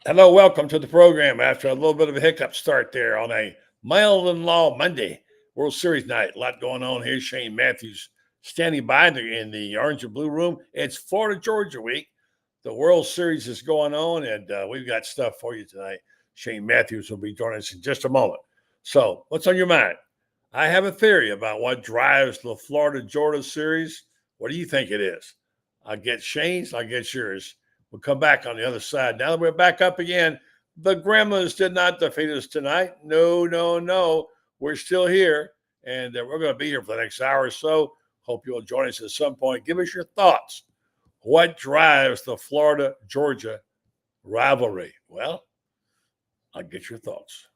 Hello, welcome to the program. After a little bit of a hiccup start there on a mild-in-law Monday, World Series night. A lot going on here. Shane Matthews standing by in the orange and blue room. It's Florida Georgia week. The World Series is going on, and we've got stuff for you tonight. Shane Matthews will be joining us in just a moment. So, what's on your mind? I have a theory about what drives the Florida Georgia series. What do you think it is? I'll get Shane's, I'll get yours. We'll come back on the other side. Now that we're back up again, the Gremlins did not defeat us tonight. No, no, no. We're still here, and we're going to be here for the next hour or so. Hope you'll join us at some point. Give us your thoughts. What drives the Florida Georgia rivalry? Well, I'll get your thoughts.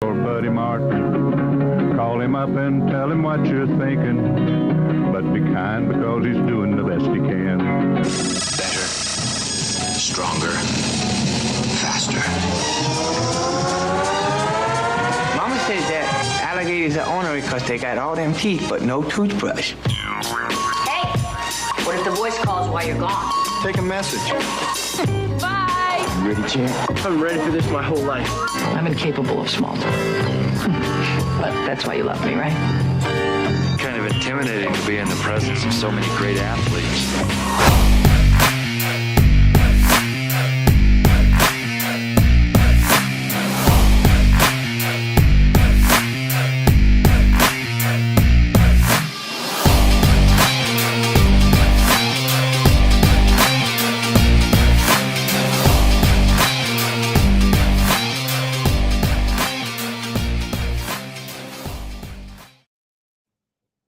Old buddy Martin, call him up and tell him what you're thinking, but be kind because he's doing the best he can. Better, stronger, faster. Mama says that alligators are ornery because they got all them teeth but no toothbrush. Hey, what if the voice calls while you're gone? Take a message. Bye. You ready, champ? I'm ready for this my whole life. I'm incapable of small talk. But that's why you love me, right? Kind of intimidating to be in the presence of so many great athletes.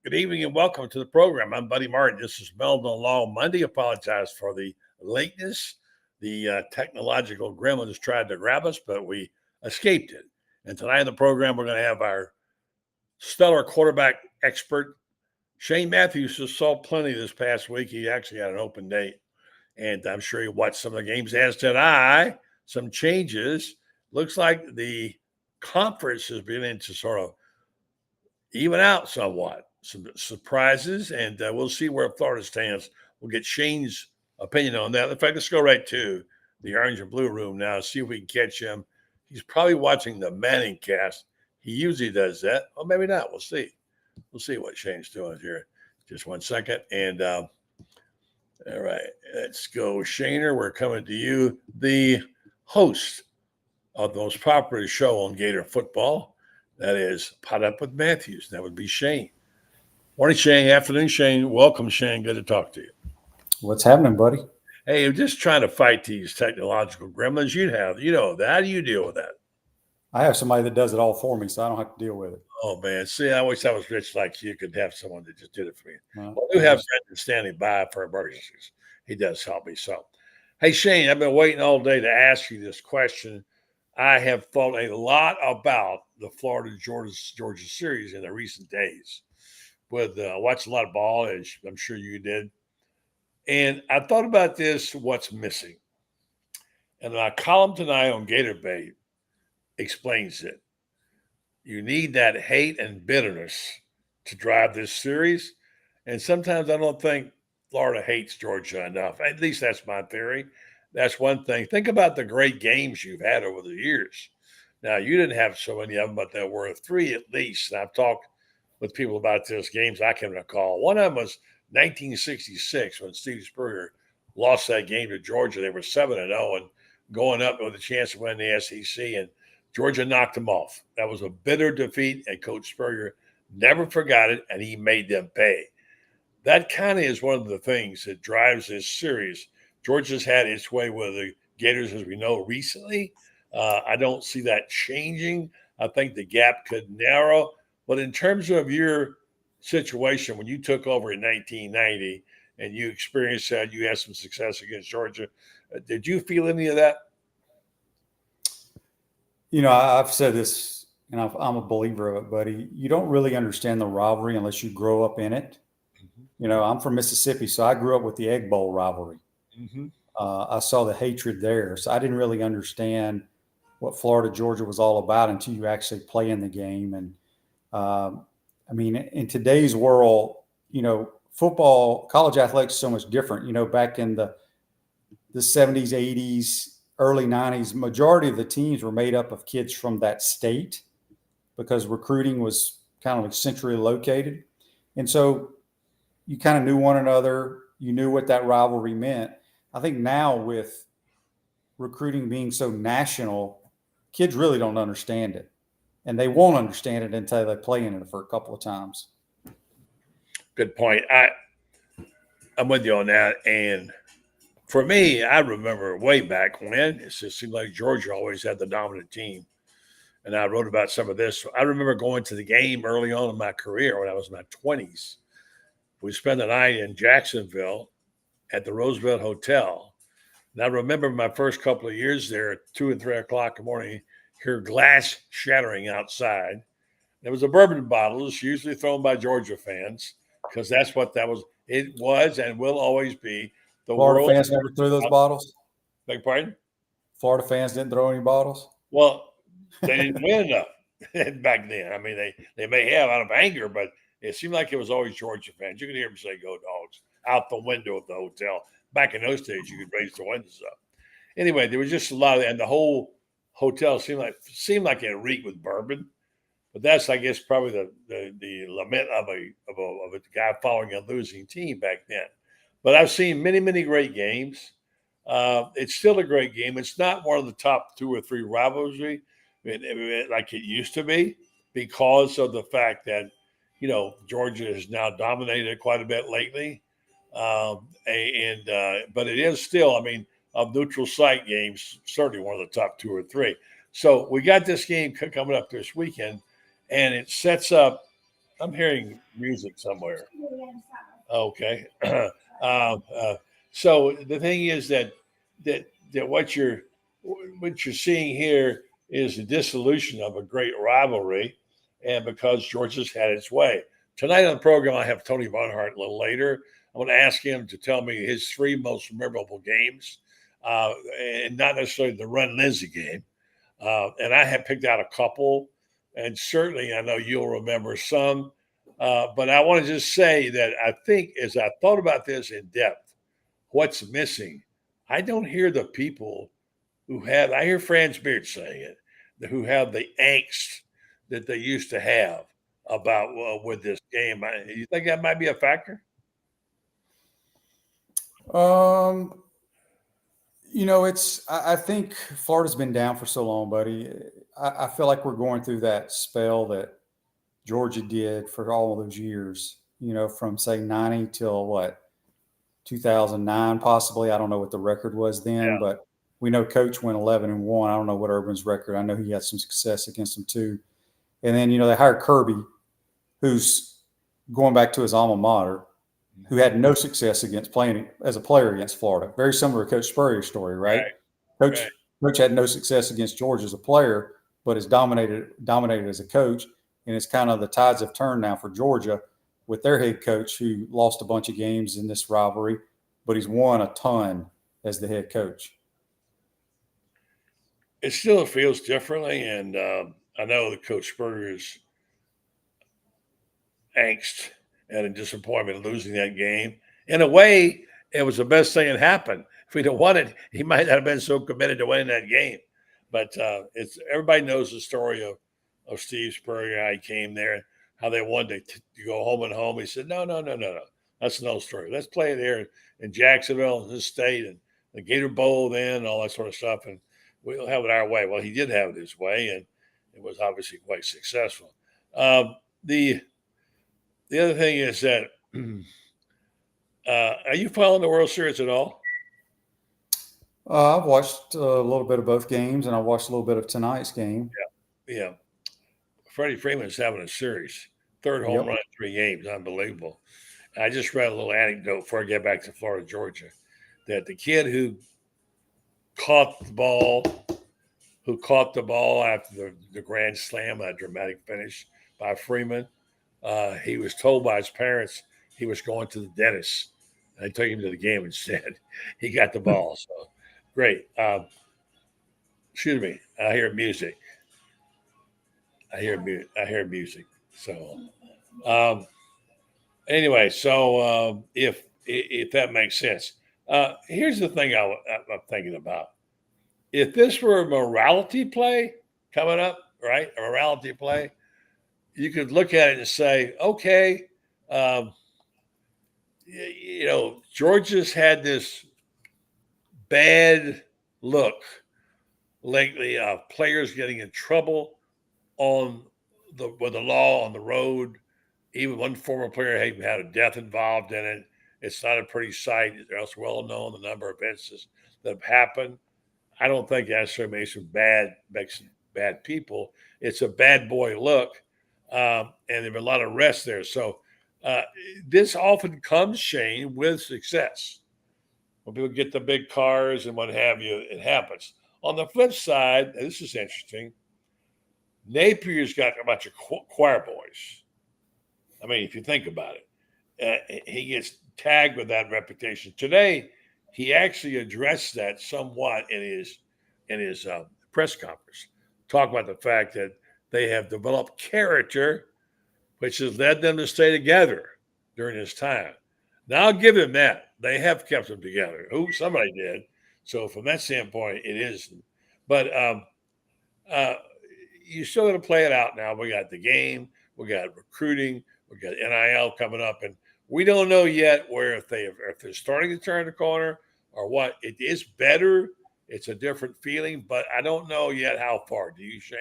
Good evening and welcome to the program. I'm Buddy Martin. This is Melvin Law Monday. Apologize for the lateness. The technological gremlins tried to grab us, but we escaped it. And tonight in the program, we're going to have our stellar quarterback expert, Shane Matthews, who saw plenty this past week. He actually had an open date, and I'm sure he watched some of the games, as did I. Some changes. Looks like the conference is beginning to sort of even out somewhat. Some surprises, and we'll see where Florida stands. We'll get Shane's opinion on that. In fact, let's go right to the orange and blue room now, see if we can catch him. He's probably watching the Manning cast. He usually does that. Well, maybe not. We'll see. We'll see what Shane's doing here. Just 1 second. And all right, let's go. Shaner, we're coming to you, the host of the most popular show on Gator football. That is Pot Up with Matthews. That would be Shane. Morning, Shane. Afternoon, Shane. Welcome, Shane. Good to talk to you. What's happening, buddy? Hey, I'm just trying to fight these technological gremlins. You know that. How do you deal with that? I have somebody that does it all for me, so I don't have to deal with it. Oh, man. See, I wish I was rich like you could have someone that just did it for me. Well, I do have friends standing by for emergencies. He does help me. So, hey, Shane, I've been waiting all day to ask you this question. I have thought a lot about the Florida Georgia series in the recent days. I watched a lot of ball, as I'm sure you did. And I thought about this, what's missing. And my column tonight on Gator Bait explains it. You need that hate and bitterness to drive this series. And sometimes I don't think Florida hates Georgia enough. At least that's my theory. That's one thing. Think about the great games you've had over the years. Now, you didn't have so many of them, but there were 3 at least. And I've talked with people about those games I can recall. One of them was 1966 when Steve Spurrier lost that game to Georgia. They were 7-0 and going up with a chance to win the SEC, and Georgia knocked them off. That was a bitter defeat, and Coach Spurrier never forgot it, and he made them pay. That kind of is one of the things that drives this series. Georgia's had its way with the Gators, as we know, recently. I don't see that changing. I think the gap could narrow. But in terms of your situation, when you took over in 1990 and you experienced that, you had some success against Georgia, did you feel any of that? You know, I've said this, and I'm a believer of it, buddy. You don't really understand the rivalry unless you grow up in it. Mm-hmm. You know, I'm from Mississippi, so I grew up with the Egg Bowl rivalry. Mm-hmm. I saw the hatred there. So I didn't really understand what Florida Georgia was all about until you actually play in the game. And I mean, in today's world, you know, football, college athletics is so much different. You know, back in the the 70s, 80s, early 90s, majority of the teams were made up of kids from that state because recruiting was kind of centrally located. And so you kind of knew one another. You knew what that rivalry meant. I think now with recruiting being so national, kids really don't understand it. And they won't understand it until they play in it for a couple of times. Good point. I'm with you on that. And for me, I remember way back when it just seemed like Georgia always had the dominant team. And I wrote about some of this. I remember going to the game early on in my career when I was in my 20s. We spent the night in Jacksonville at the Roosevelt Hotel. And I remember my first couple of years there at 2 and 3 o'clock in the morning, hear glass shattering outside. There was a bourbon bottles usually thrown by Georgia fans because that's what that was. It was and will always be the Florida world. fans never threw those bottles? Beg pardon? Florida fans didn't throw any bottles? Well, they didn't win enough back then. I mean, they may have out of anger, but it seemed like it was always Georgia fans. You could hear them say "Go Dogs" out the window of the hotel. Back in those days, you could raise the windows up. Anyway, there was just a lot of, and the whole hotel seemed like it reeked with bourbon. But that's, I guess, probably the lament of a guy following a losing team back then. But I've seen many, many great games. It's still a great game. It's not one of the top 2 or 3 rivalry like it used to be because of the fact that, Georgia has now dominated quite a bit lately. But it is still, of neutral site games, certainly one of the top 2 or 3. So we got this game coming up this weekend, and it sets up. I'm hearing music somewhere. Okay. So the thing is that what you're seeing here is the dissolution of a great rivalry, and because Georgia's had its way. Tonight on the program, I have Tony Barnhart a little later. I'm going to ask him to tell me his 3 most memorable games, and not necessarily the Run Lindsay game. And I have picked out a couple, and certainly I know you'll remember some. But I want to just say that I think as I thought about this in depth, what's missing, I don't hear the people I hear Franz Beard saying it, who have the angst that they used to have about with this game. You think that might be a factor? I think Florida's been down for so long, buddy. I feel like we're going through that spell that Georgia did for all of those years, from say 90 till 2009, possibly. I don't know what the record was then, but we know Coach went 11-1. I don't know what Urban's record. I know he had some success against them too. And then, they hired Kirby, who's going back to his alma mater, who had no success against playing as a player against Florida. Very similar to Coach Spurrier's story, right? Coach had no success against Georgia as a player, but has dominated as a coach. And it's kind of the tides have turned now for Georgia with their head coach, who lost a bunch of games in this rivalry, but he's won a ton as the head coach. It still feels differently, and I know that Coach Spurrier's angst and a disappointment losing that game. In a way, it was the best thing that happened. If we'd have won it, he might not have been so committed to winning that game. But everybody knows the story of Steve Spurrier, how he came there, how they wanted to go home and home. He said, no. That's no story. Let's play there in Jacksonville, in this state, and the Gator Bowl then, and all that sort of stuff. And we'll have it our way. Well, he did have it his way, and it was obviously quite successful. The other thing is that, are you following the World Series at all? I've watched a little bit of both games, and I watched a little bit of tonight's game. Yeah. Freddie Freeman's having a series. 3rd home run in 3 games. Unbelievable. I just read a little anecdote before I get back to Florida, Georgia, that the kid who caught the ball after the grand slam, that dramatic finish by Freeman, he was told by his parents he was going to the dentist. And they took him to the game instead. He got the ball. So great. Excuse me. I hear music. So anyway, so if that makes sense. Here's the thing I'm thinking about. If this were a morality play coming up, right? A morality play, you could look at it and say, okay, Georgia's had this bad look lately of players getting in trouble with the law on the road. Even one former player had a death involved in it. It's not a pretty sight. It's well known the number of instances that have happened. I don't think that necessarily makes bad people. It's a bad boy look, and there've been a lot of arrests there. So this often comes, Shane, with success. When people get the big cars and what have you, it happens. On the flip side, and this is interesting, Napier's got a bunch of choir boys. I mean, if you think about it, he gets tagged with that reputation. Today, he actually addressed that somewhat in his press conference, talk about the fact that they have developed character, which has led them to stay together during this time. Now, I'll give him that. They have kept them together. Somebody did. So from that standpoint, it is. But you still got to play it out now. We got the game. We got recruiting. We got NIL coming up. And we don't know yet if they're starting to turn the corner or what. It is better. It's a different feeling. But I don't know yet how far. Do you, Shane?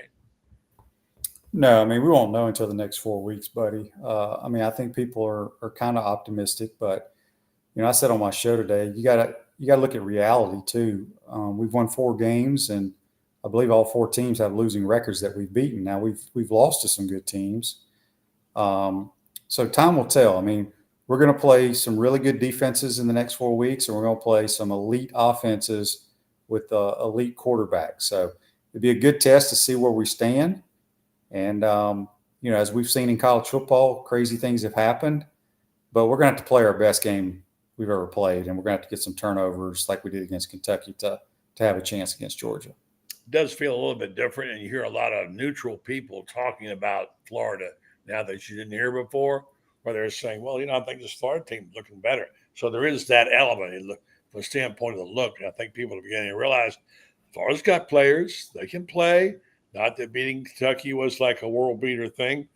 No, I mean, we won't know until the next 4 weeks, buddy. I think people are kind of optimistic, but I said on my show today, you got to look at reality too. We've won 4 games, and I believe all 4 teams have losing records that we've beaten. Now we've lost to some good teams, so time will tell. I mean, we're going to play some really good defenses in the next 4 weeks, and we're going to play some elite offenses with elite quarterbacks. So it'd be a good test to see where we stand. And, as we've seen in college football, crazy things have happened, but we're going to have to play our best game we've ever played. And we're going to have to get some turnovers like we did against Kentucky to have a chance against Georgia. It does feel a little bit different. And you hear a lot of neutral people talking about Florida now that you didn't hear before, where they're saying, well, I think this Florida team is looking better. So there is that element from the standpoint of the look. And I think people are beginning to realize Florida's got players. They can play. Not that beating Kentucky was like a world beater thing,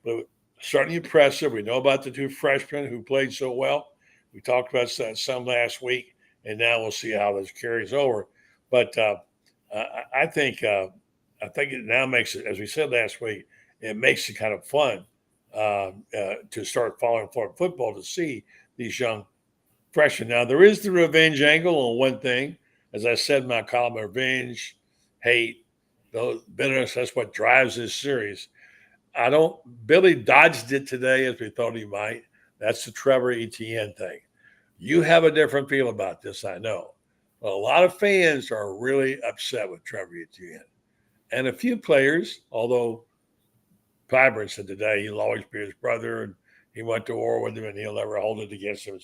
but certainly impressive. We know about the 2 freshmen who played so well. We talked about some last week, and now we'll see how this carries over. But I think it now makes it, as we said last week, it makes it kind of fun to start following Florida football to see these young freshmen. Now, there is the revenge angle on one thing. As I said in my column, revenge, hate, those bitterness, that's what drives this series. Billy dodged it today as we thought he might. That's the Trevor Etienne thing. You have a different feel about this, I know. But a lot of fans are really upset with Trevor Etienne. And a few players, although Pyburn said today he'll always be his brother and he went to war with him and he'll never hold it against him.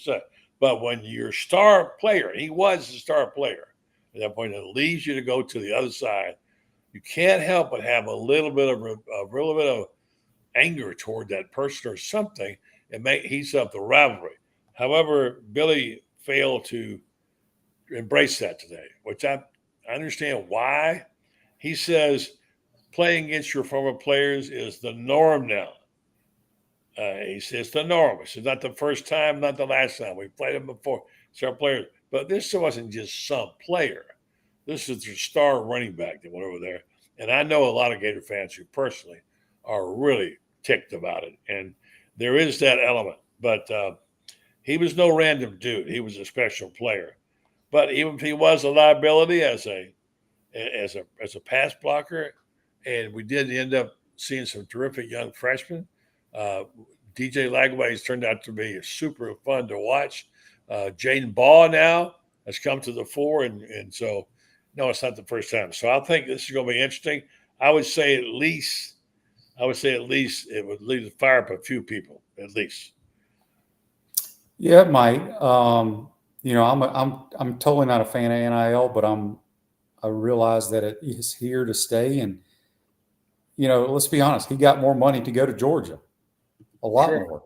But when your star player, he was the star player, at that point it leads you to go to the other side. You can't help but have a little bit of anger toward that person or something and heats up the rivalry. However, Billy failed to embrace that today, which I understand why. He says playing against your former players is the norm now. He says it's the norm. It's not the first time, not the last time. We played them before, several players. But this wasn't just some player. This is their star running back that went over there. And I know a lot of Gator fans who personally are really ticked about it. And there is that element. But he was no random dude. He was a special player. But even if he was a liability as a pass blocker, and we did end up seeing some terrific young freshmen, DJ Lagway has turned out to be super fun to watch. Jaden Ball now has come to the fore, and so no, it's not the first time. So I think this is going to be interesting. I would say at least it would lead to fire up a few people at least. Yeah, it might. I'm totally not a fan of NIL, but I realize that it is here to stay. And let's be honest, he got more money to go to Georgia, a lot more.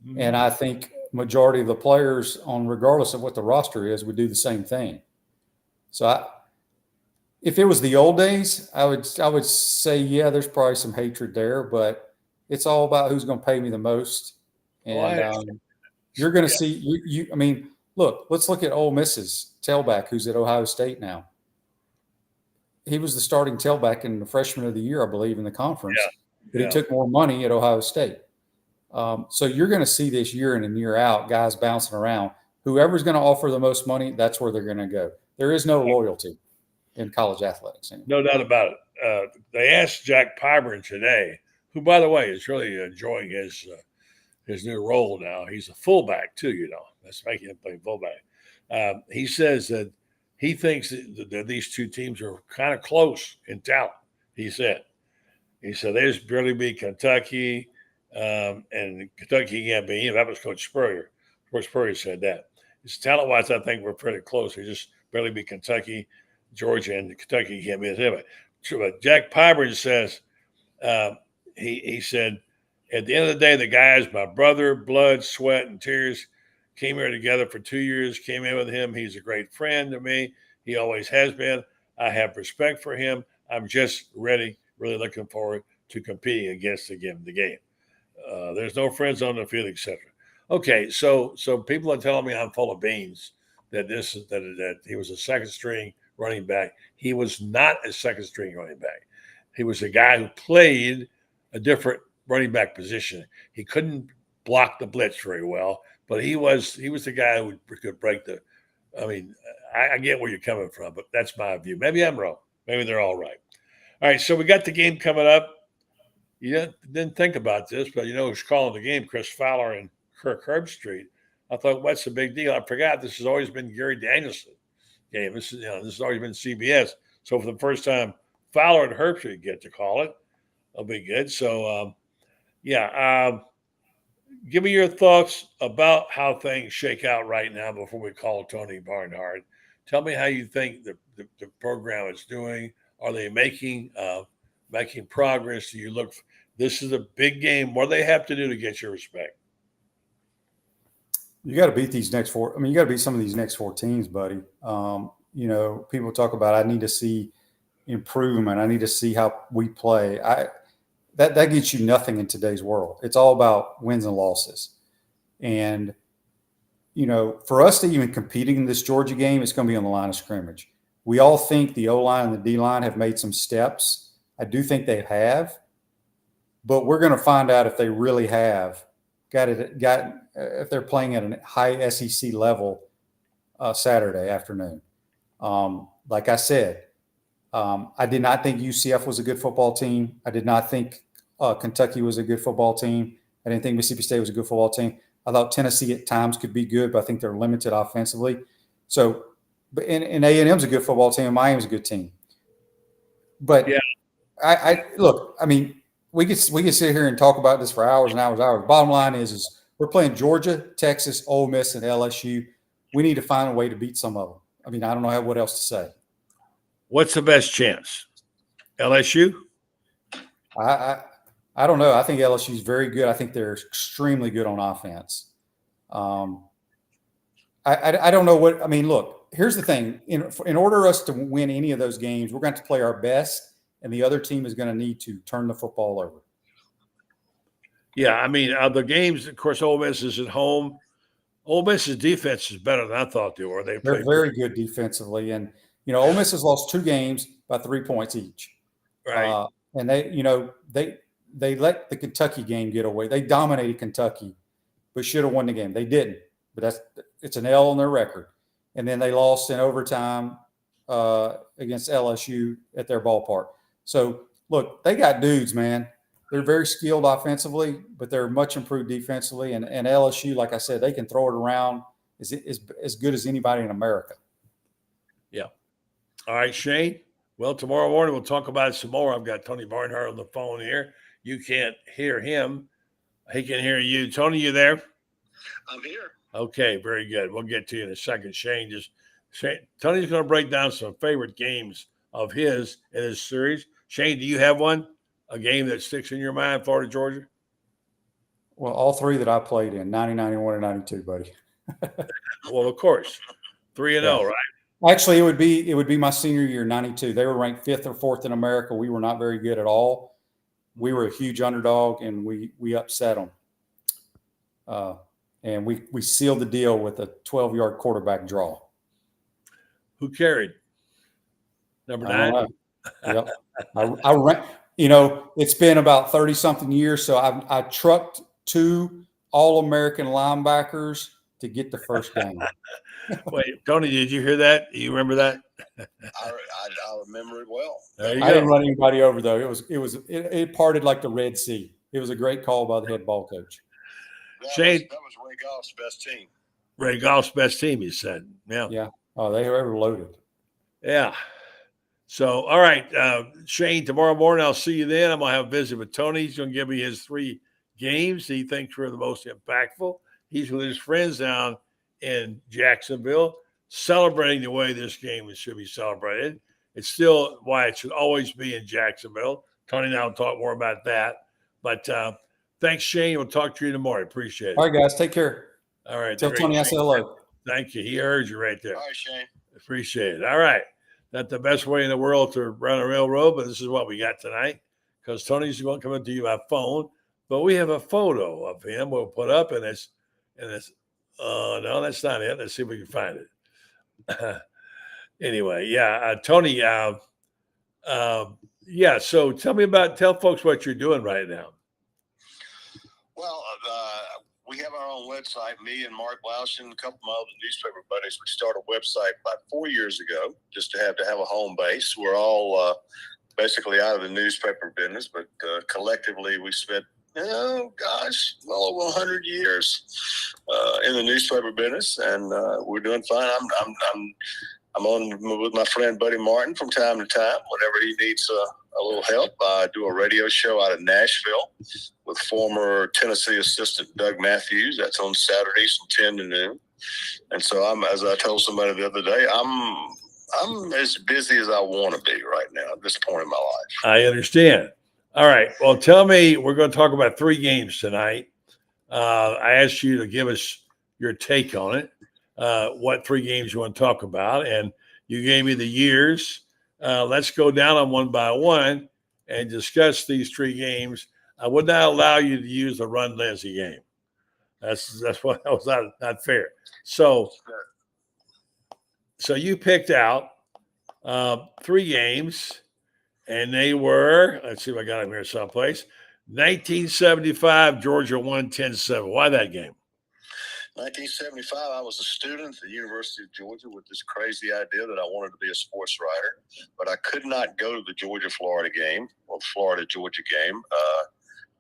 Mm-hmm. And I think majority of the players, on regardless of what the roster is, would do the same thing. So if it was the old days, I would say, yeah, there's probably some hatred there, but it's all about who's going to pay me the most. And you're going to see I mean, look, let's look at Ole Miss's tailback, who's at Ohio State now. He was the starting tailback in the freshman of the year, I believe, in the conference, but he took more money at Ohio State. So you're going to see this year in and year out, guys bouncing around. Whoever's going to offer the most money, that's where they're going to go. There is no loyalty in college athletics anymore. No doubt about it. They asked Jack Pyburn today, who, by the way, is really enjoying his new role now. He's a fullback too, you know. That's making him play fullback. He says that he thinks that these two teams are kind of close in talent. He said they just barely beat Kentucky, and Kentucky can't beat him. That was Coach Spurrier. Coach Spurrier said that. Talent-wise, I think we're pretty close. They just barely beat Kentucky, Georgia, and Kentucky can't beat him. But Jack Pyburn says he said, at the end of the day, the guy is my brother, blood, sweat, and tears. Came here together for 2 years, came in with him. He's a great friend to me. He always has been. I have respect for him. I'm just really looking forward to competing against the game. There's no friends on the field, etc. Okay, so people are telling me I'm full of beans that he was a second string running back. He was not a second string running back. He was a guy who played a different running back position. He couldn't block the blitz very well, but he was the guy who could break the. I mean, I get where you're coming from, but that's my view. Maybe I'm wrong. Maybe they're all right. All right, so we got the game coming up. You didn't think about this, but you know who's calling the game? Chris Fowler and Kirk Herbstreit. I thought, what's the big deal? I forgot this has always been Gary Danielson game. This has always been CBS. So for the first time, Fowler and Herbstreit get to call it. That'll be good. So, give me your thoughts about how things shake out right now before we call Tony Barnhart. Tell me how you think the program is doing. Are they making progress? Do you look? This is a big game. What do they have to do to get your respect? You got to beat these next four. I mean, you got to beat some of these next four teams, buddy. People talk about I need to see improvement. I need to see how we play. That gets you nothing in today's world. It's all about wins and losses. And, for us to even compete in this Georgia game, it's going to be on the line of scrimmage. We all think the O-line and the D-line have made some steps. I do think they have. But we're going to find out if they really have if they're playing at a high SEC level Saturday afternoon. Like I said, I did not think UCF was a good football team. I did not think Kentucky was a good football team. I didn't think Mississippi State was a good football team. I thought Tennessee at times could be good, but I think they're limited offensively. So, and A&M's a good football team, and Miami's a good team. But yeah, look. I mean, we could sit here and talk about this for hours and hours and hours. Bottom line is we're playing Georgia, Texas, Ole Miss, and LSU. We need to find a way to beat some of them. I mean, I don't know what else to say. What's the best chance? LSU? I don't know. I think LSU is very good. I think they're extremely good on offense. I don't know what – I mean, look, here's the thing. In order for us to win any of those games, we're going to have to play our best, and the other team is going to need to turn the football over. Yeah, I mean, the games, of course, Ole Miss is at home. Ole Miss's defense is better than I thought they were. They're very good defensively. And, Ole Miss has lost 2 games by 3 points each. Right. And they let the Kentucky game get away. They dominated Kentucky, but should have won the game. They didn't. But it's an L on their record. And then they lost in overtime against LSU at their ballpark. So, look, they got dudes, man. They're very skilled offensively, but they're much improved defensively. And LSU, like I said, they can throw it around as good as anybody in America. Yeah. All right, Shane. Well, tomorrow morning we'll talk about it some more. I've got Tony Barnhart on the phone here. You can't hear him. He can hear you. Tony, you there? I'm here. Okay, very good. We'll get to you in a second. Tony's going to break down some favorite games of his in his series. Shane, do you have one? A game that sticks in your mind, Florida, Georgia? Well, all three that I played in, 90, 91, and 92, buddy. Well, of course, 3-0, right? Actually, it would be my senior year, 92. They were ranked 5th or 4th in America. We were not very good at all. We were a huge underdog, and we upset them. And we sealed the deal with a 12-yard quarterback draw. Who carried? Number 9? Yep. I ran. It's been about 30-something years, so I trucked 2 All-American linebackers to get the first game. Wait, Tony, did you hear that? You remember that? I remember it well. There you I go. didn't run anybody over though. It parted like the Red Sea. It was a great call by the head ball coach. Shane, that was Ray Goff's best team. Ray Goff's best team, you said. Yeah. Yeah. Oh, they were loaded. Yeah. So, all right, Shane, tomorrow morning I'll see you then. I'm going to have a visit with Tony. He's going to give me his 3 games he thinks were the most impactful. He's with his friends down in Jacksonville, celebrating the way this game should be celebrated. It's still why it should always be in Jacksonville. Tony and I will talk more about that. But thanks, Shane. We'll talk to you tomorrow. Appreciate it. All right, guys. Take care. All right. Tell Tony I said hello. Thank you. He heard you right there. All right, Shane. Appreciate it. All right. Not the best way in the world to run a railroad, but this is what we got tonight because Tony's going to come into you by phone. But we have a photo of him we'll put up in this. No, that's not it. Let's see if we can find it. Anyway, yeah, Tony. Yeah. So tell folks what you're doing right now. Well, we have our own website. Me and Mark Lausch and a couple of my other newspaper buddies, we started a website about 4 years ago just to have a home base. We're all basically out of the newspaper business, but collectively we spent, well over 100 years in the newspaper business, and we're doing fine. I'm on with my friend Buddy Martin from time to time whenever he needs a little help. I do a radio show out of Nashville with former Tennessee assistant Doug Matthews. That's on Saturdays from 10 to noon. And so as I told somebody the other day, I'm as busy as I want to be right now at this point in my life. I understand. All right. Well, tell me, we're going to talk about 3 games tonight. I asked you to give us your take on it. What 3 games you want to talk about, and you gave me the years. Let's go down on one by one and discuss these 3 games. I would not allow you to use the Run Lindsay game. That's what that was not fair. So you picked out 3 games, and they were, let's see if I got them here someplace. 1975, Georgia won 10-7. Why that game? 1975, I was a student at the University of Georgia with this crazy idea that I wanted to be a sports writer, but I could not go to the Georgia-Florida game or Florida-Georgia game.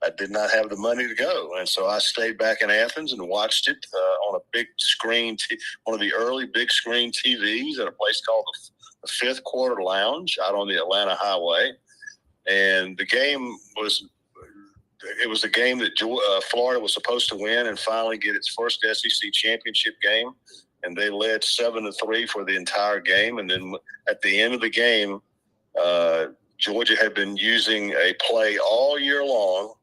I did not have the money to go, and so I stayed back in Athens and watched it on a big screen, one of the early big screen TVs at a place called the Fifth Quarter Lounge out on the Atlanta Highway. And the game was the game that Florida was supposed to win and finally get its first SEC championship game. And they led 7-3 for the entire game. And then at the end of the game, Georgia had been using a play all year long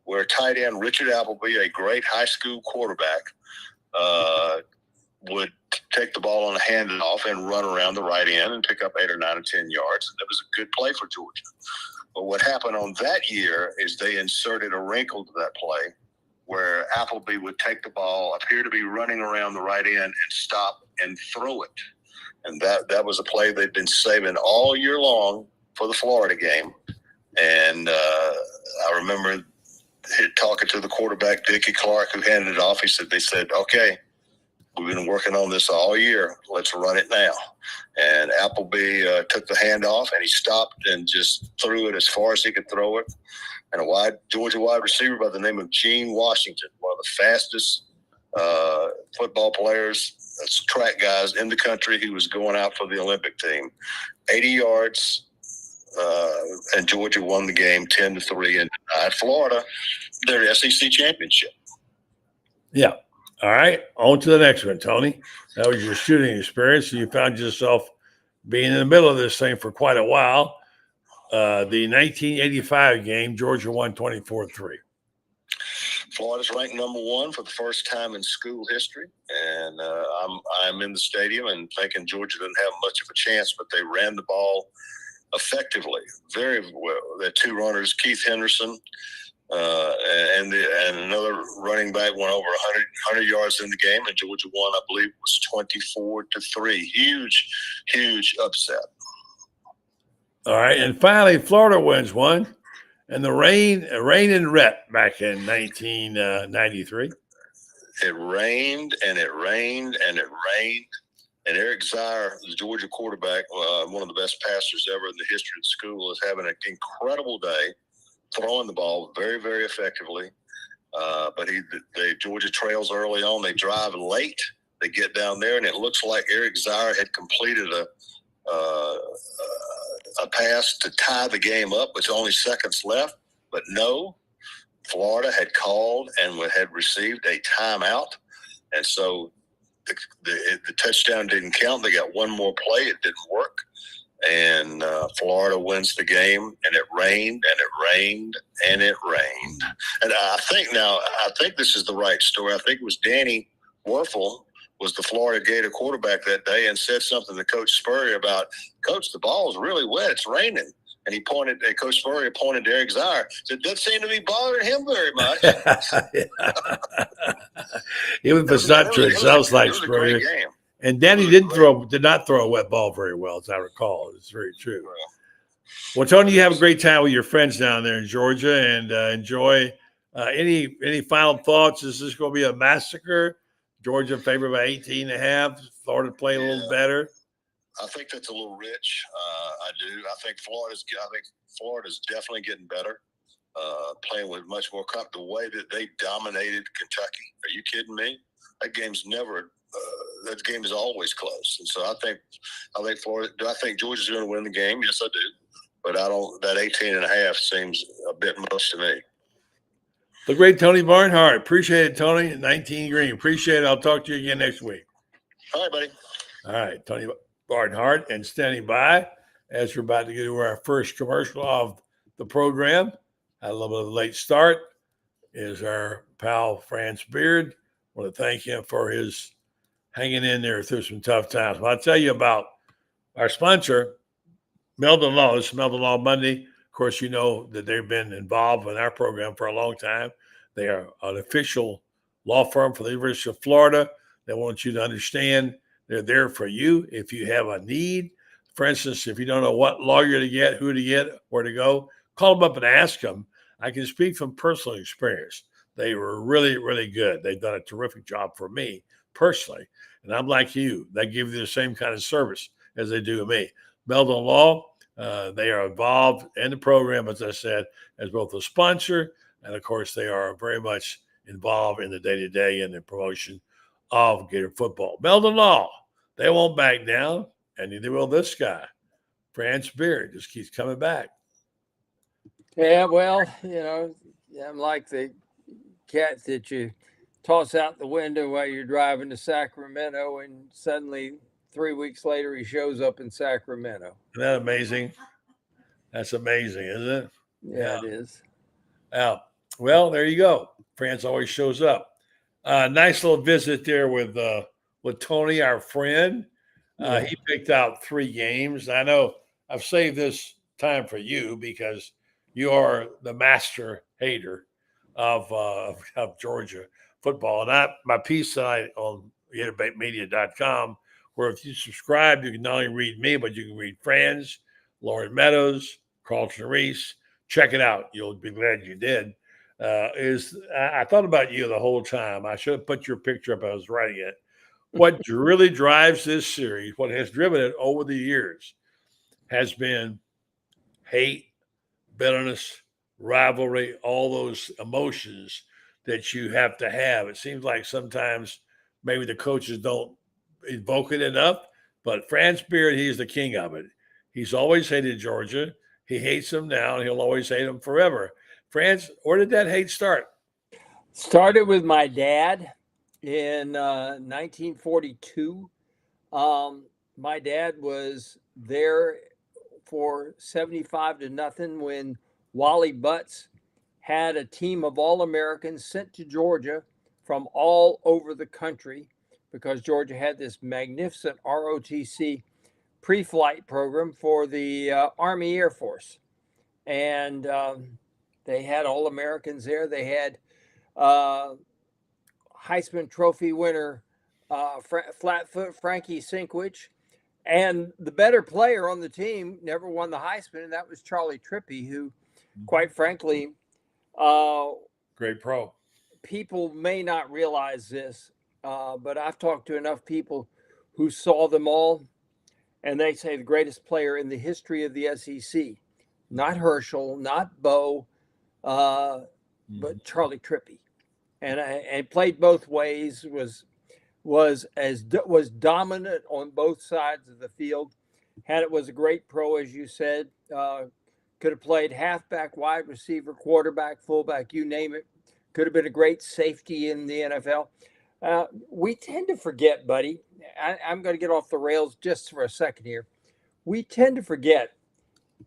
where tight end Richard Appleby, a great high school quarterback, would take the ball on a handoff and run around the right end and pick up 8 or 9 or 10 yards. And it was a good play for Georgia. But what happened on that year is they inserted a wrinkle to that play where Appleby would take the ball, appear to be running around the right end, and stop and throw it. And that was a play they'd been saving all year long for the Florida game. And I remember talking to the quarterback, Dickie Clark, who handed it off. They said, okay, we've been working on this all year. Let's run it now. And Appleby took the handoff, and he stopped and just threw it as far as he could throw it. And a Georgia wide receiver by the name of Gene Washington, one of the fastest football players, that's track guys in the country. He was going out for the Olympic team. 80 yards, and Georgia won the game 10-3 and denied Florida their SEC championship. Yeah. All right, on to the next one, Tony. That was your shooting experience. You found yourself being in the middle of this thing for quite a while. The 1985 game, Georgia won 24-3. Florida's ranked number 1 for the first time in school history, and I'm in the stadium and thinking Georgia didn't have much of a chance, but they ran the ball effectively, very well. The 2 runners, Keith Henderson, and another running back went over 100 yards in the game, and Georgia won, I believe, it was 24-3. Huge upset. All right, and finally, Florida wins one, and the rain and rep back in 1993. It rained and it rained and it rained, and Eric Zier, the Georgia quarterback, one of the best passers ever in the history of the school, is having an incredible day, throwing the ball very, very effectively. But Georgia trails early on. They drive late. They get down there, and it looks like Eric Zier had completed a pass to tie the game up with only seconds left. But no, Florida had called and had received a timeout. And so the touchdown didn't count. They got one more play. It didn't work. And Florida wins the game, and it rained and it rained and it rained. And I think this is the right story. I think it was Danny Werfel was the Florida Gator quarterback that day and said something to Coach Spurrier about, Coach, the ball is really wet. It's raining. And Coach Spurrier pointed to Eric Zier. Said, doesn't seem to be bothering him very much. Even if it's not true, it sounds like Spurrier. And Danny did not throw a wet ball very well, as I recall. It's very true. Well, Tony, you have a great time with your friends down there in Georgia, and enjoy. Any final thoughts? Is this going to be a massacre? Georgia in favor by 18.5. Florida play a little better. I think that's a little rich. I do. I think Florida's definitely getting better. Playing with much more the way that they dominated Kentucky. Are you kidding me? That game is always close. And so I think Florida. Do I think Georgia's going to win the game? Yes, I do. But I don't. That 18.5 seems a bit much to me. The great Tony Barnhart. Appreciate it, Tony. 19 Green. Appreciate it. I'll talk to you again next week. All right, buddy. All right, Tony Barnhart, and standing by as we're about to get to our first commercial of the program. Had a little bit of a late start. Is our pal Franz Beard. I want to thank him for his hanging in there through some tough times. Well, I'll tell you about our sponsor, Meldon Law. This is Meldon Law Monday. Of course, you know that they've been involved in our program for a long time. They are an official law firm for the University of Florida. They want you to understand they're there for you if you have a need. For instance, if you don't know what lawyer to get, who to get, where to go, call them up and ask them. I can speak from personal experience. They were really, really good. They've done a terrific job for me personally. And I'm like you. They give you the same kind of service as they do me. Meldon Law, they are involved in the program, as I said, as both a sponsor, and of course, they are very much involved in the day-to-day and the promotion of Gator football. Meldon Law, they won't back down, and neither will this guy. Franz Beard just keeps coming back. Yeah, well, I'm like the cat that you toss out the window while you're driving to Sacramento, and suddenly 3 weeks later, he shows up in Sacramento. Isn't that amazing? That's amazing, isn't it? Yeah, it is. Well, there you go. France always shows up. Nice little visit there with Tony, our friend. He picked out 3 games. I know I've saved this time for you because you are the master hater of Georgia football. And my piece tonight on GatorBaitMedia.com, where if you subscribe, you can not only read me, but you can read Franz, Lauren Meadows, Carlton Reese. Check it out. You'll be glad you did. I thought about you the whole time. I should have put your picture up. I was writing it. What really drives this series, what has driven it over the years, has been hate, bitterness, rivalry, all those emotions that you have to have. It seems like sometimes maybe the coaches don't evoke it enough, but Franz Beard, he's the king of it. He's always hated Georgia. He hates them now, and he'll always hate them forever. Franz, where did that hate start? Started with my dad in 1942. My dad was there for 75-0 when Wally Butts had a team of All-Americans sent to Georgia from all over the country because Georgia had this magnificent ROTC pre-flight program for the Army Air Force. And they had All-Americans there. They had Heisman Trophy winner Flatfoot Frankie Sinkwich. And the better player on the team never won the Heisman, and that was Charlie Trippy, who, quite frankly, great pro. People may not realize this, but I've talked to enough people who saw them all, and they say the greatest player in the history of the SEC, not Herschel, not Bo, but Charlie Trippy, and played both ways. Was dominant on both sides of the field. Was a great pro, as you said. Could have played halfback, wide receiver, quarterback, fullback, you name it. Could have been a great safety in the NFL. We tend to forget, buddy. I'm going to get off the rails just for a second here. We tend to forget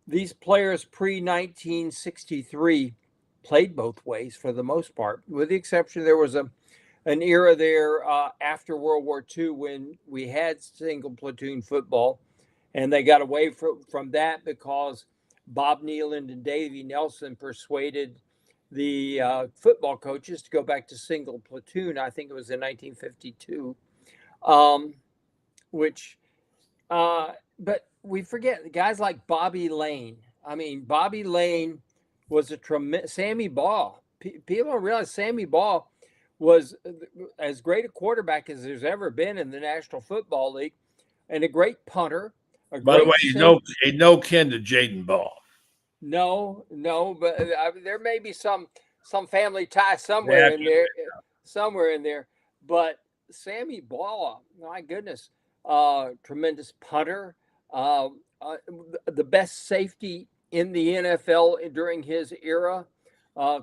these players pre-1963 played both ways for the most part, with the exception there was an era there after World War II when we had single platoon football, and they got away from that because Bob Nealand and Davey Nelson persuaded the football coaches to go back to single platoon. I think it was in 1952, but we forget guys like Bobby Lane. I mean, Bobby Lane was a tremendous, Sammy Baugh. People don't realize Sammy Baugh was as great a quarterback as there's ever been in the National Football League, and a great punter. By the way, he's no kin to Jaden Ball. No, but there may be some family tie somewhere in there. But Sammy Baugh, my goodness, tremendous punter, the best safety in the NFL during his era,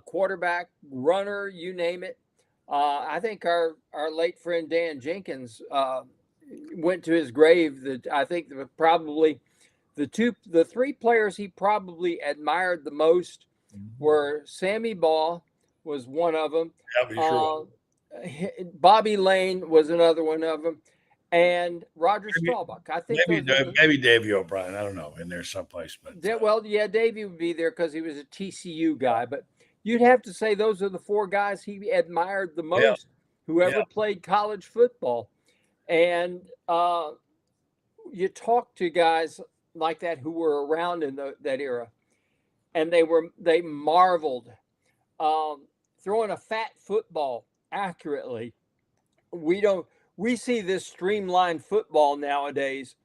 quarterback, runner, you name it. I think our late friend Dan Jenkins went to his grave. That I think probably the three players he probably admired the most were Sammy Baugh was one of them. Sure. Bobby Lane was another one of them, and Roger Staubach. I think maybe Davey O'Brien. I don't know, in there someplace. But Davey would be there because he was a TCU guy. But you'd have to say those are the four guys he admired the most who ever played college football. And you talk to guys like that who were around in that era, and they marveled throwing a fat football accurately. We see this streamlined football nowadays,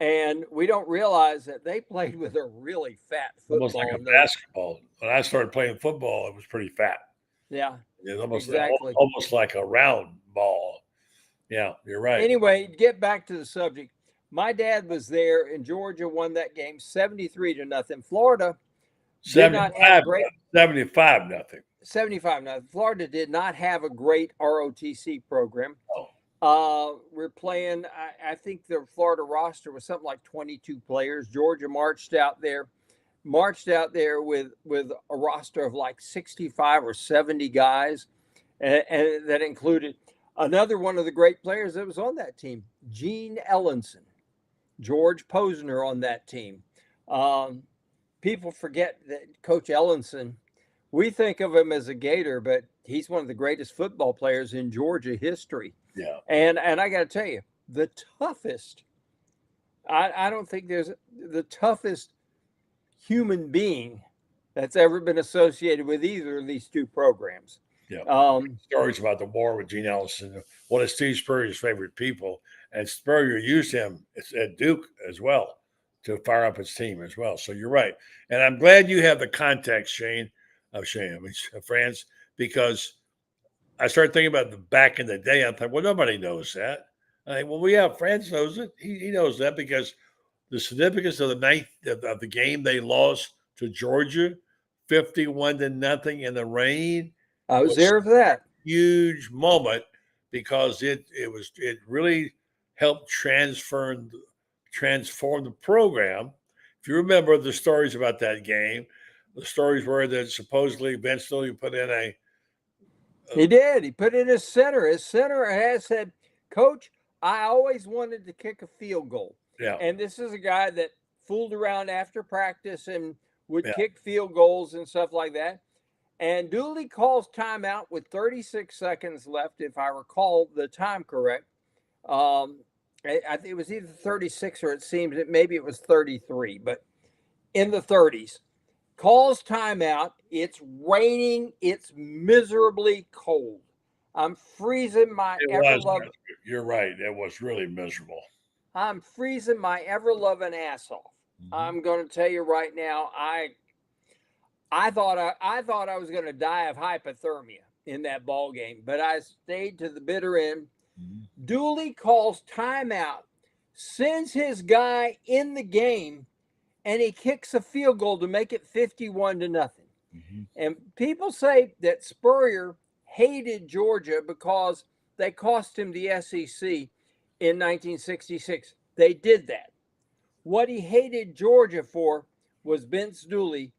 and we don't realize that they played with a really fat football. Almost like a basketball. When I started playing football, it was pretty fat. Yeah, it's almost exactly. Almost like a round ball. Yeah, you're right. Anyway, get back to the subject. My dad was there, and Georgia won that game 73-0. Florida did not have great 75-0. 75-0. Florida did not have a great ROTC program. We're playing. I think the Florida roster was something like 22 players. Georgia marched out there with a roster of like 65 or 70 guys, and that included another one of the great players that was on that team, Gene Ellenson. George Posner on that team. People forget that Coach Ellenson, we think of him as a Gator, but he's one of the greatest football players in Georgia history. Yeah. And I got to tell you, the toughest, I don't think there's the toughest human being that's ever been associated with either of these two programs. Yeah. Stories about the war with Gene Ellison, one of Steve Spurrier's favorite people. And Spurrier used him at Duke as well to fire up his team as well. So you're right. And I'm glad you have the context, Franz, because I started thinking about the back in the day. I thought, well, nobody knows that. Franz knows it. He knows that because the significance of the game they lost to Georgia, 51-0 in the rain. I was there for that huge moment because it really helped transform the program. If you remember the stories about that game, the stories were that supposedly Vince Dooley put in a. He did. He put in his center. His center has said, Coach, I always wanted to kick a field goal. Yeah. And this is a guy that fooled around after practice and would Yeah. kick field goals and stuff like that. And Dooley calls timeout with 36 seconds left, if I recall the time correct. I think it was either 36 or it seems that maybe it was 33, but in the 30s. Calls timeout. It's raining. It's miserably cold. I'm freezing my ever-loving. You're right. It was really miserable. I'm freezing my ever-loving ass off. Mm-hmm. I'm going to tell you right now. I thought I was going to die of hypothermia in that ball game, but I stayed to the bitter end. Mm-hmm. Dooley calls timeout, sends his guy in the game, and he kicks a field goal to make it 51-0. Mm-hmm. And people say that Spurrier hated Georgia because they cost him the SEC in 1966. They did that. What he hated Georgia for was Vince Dooley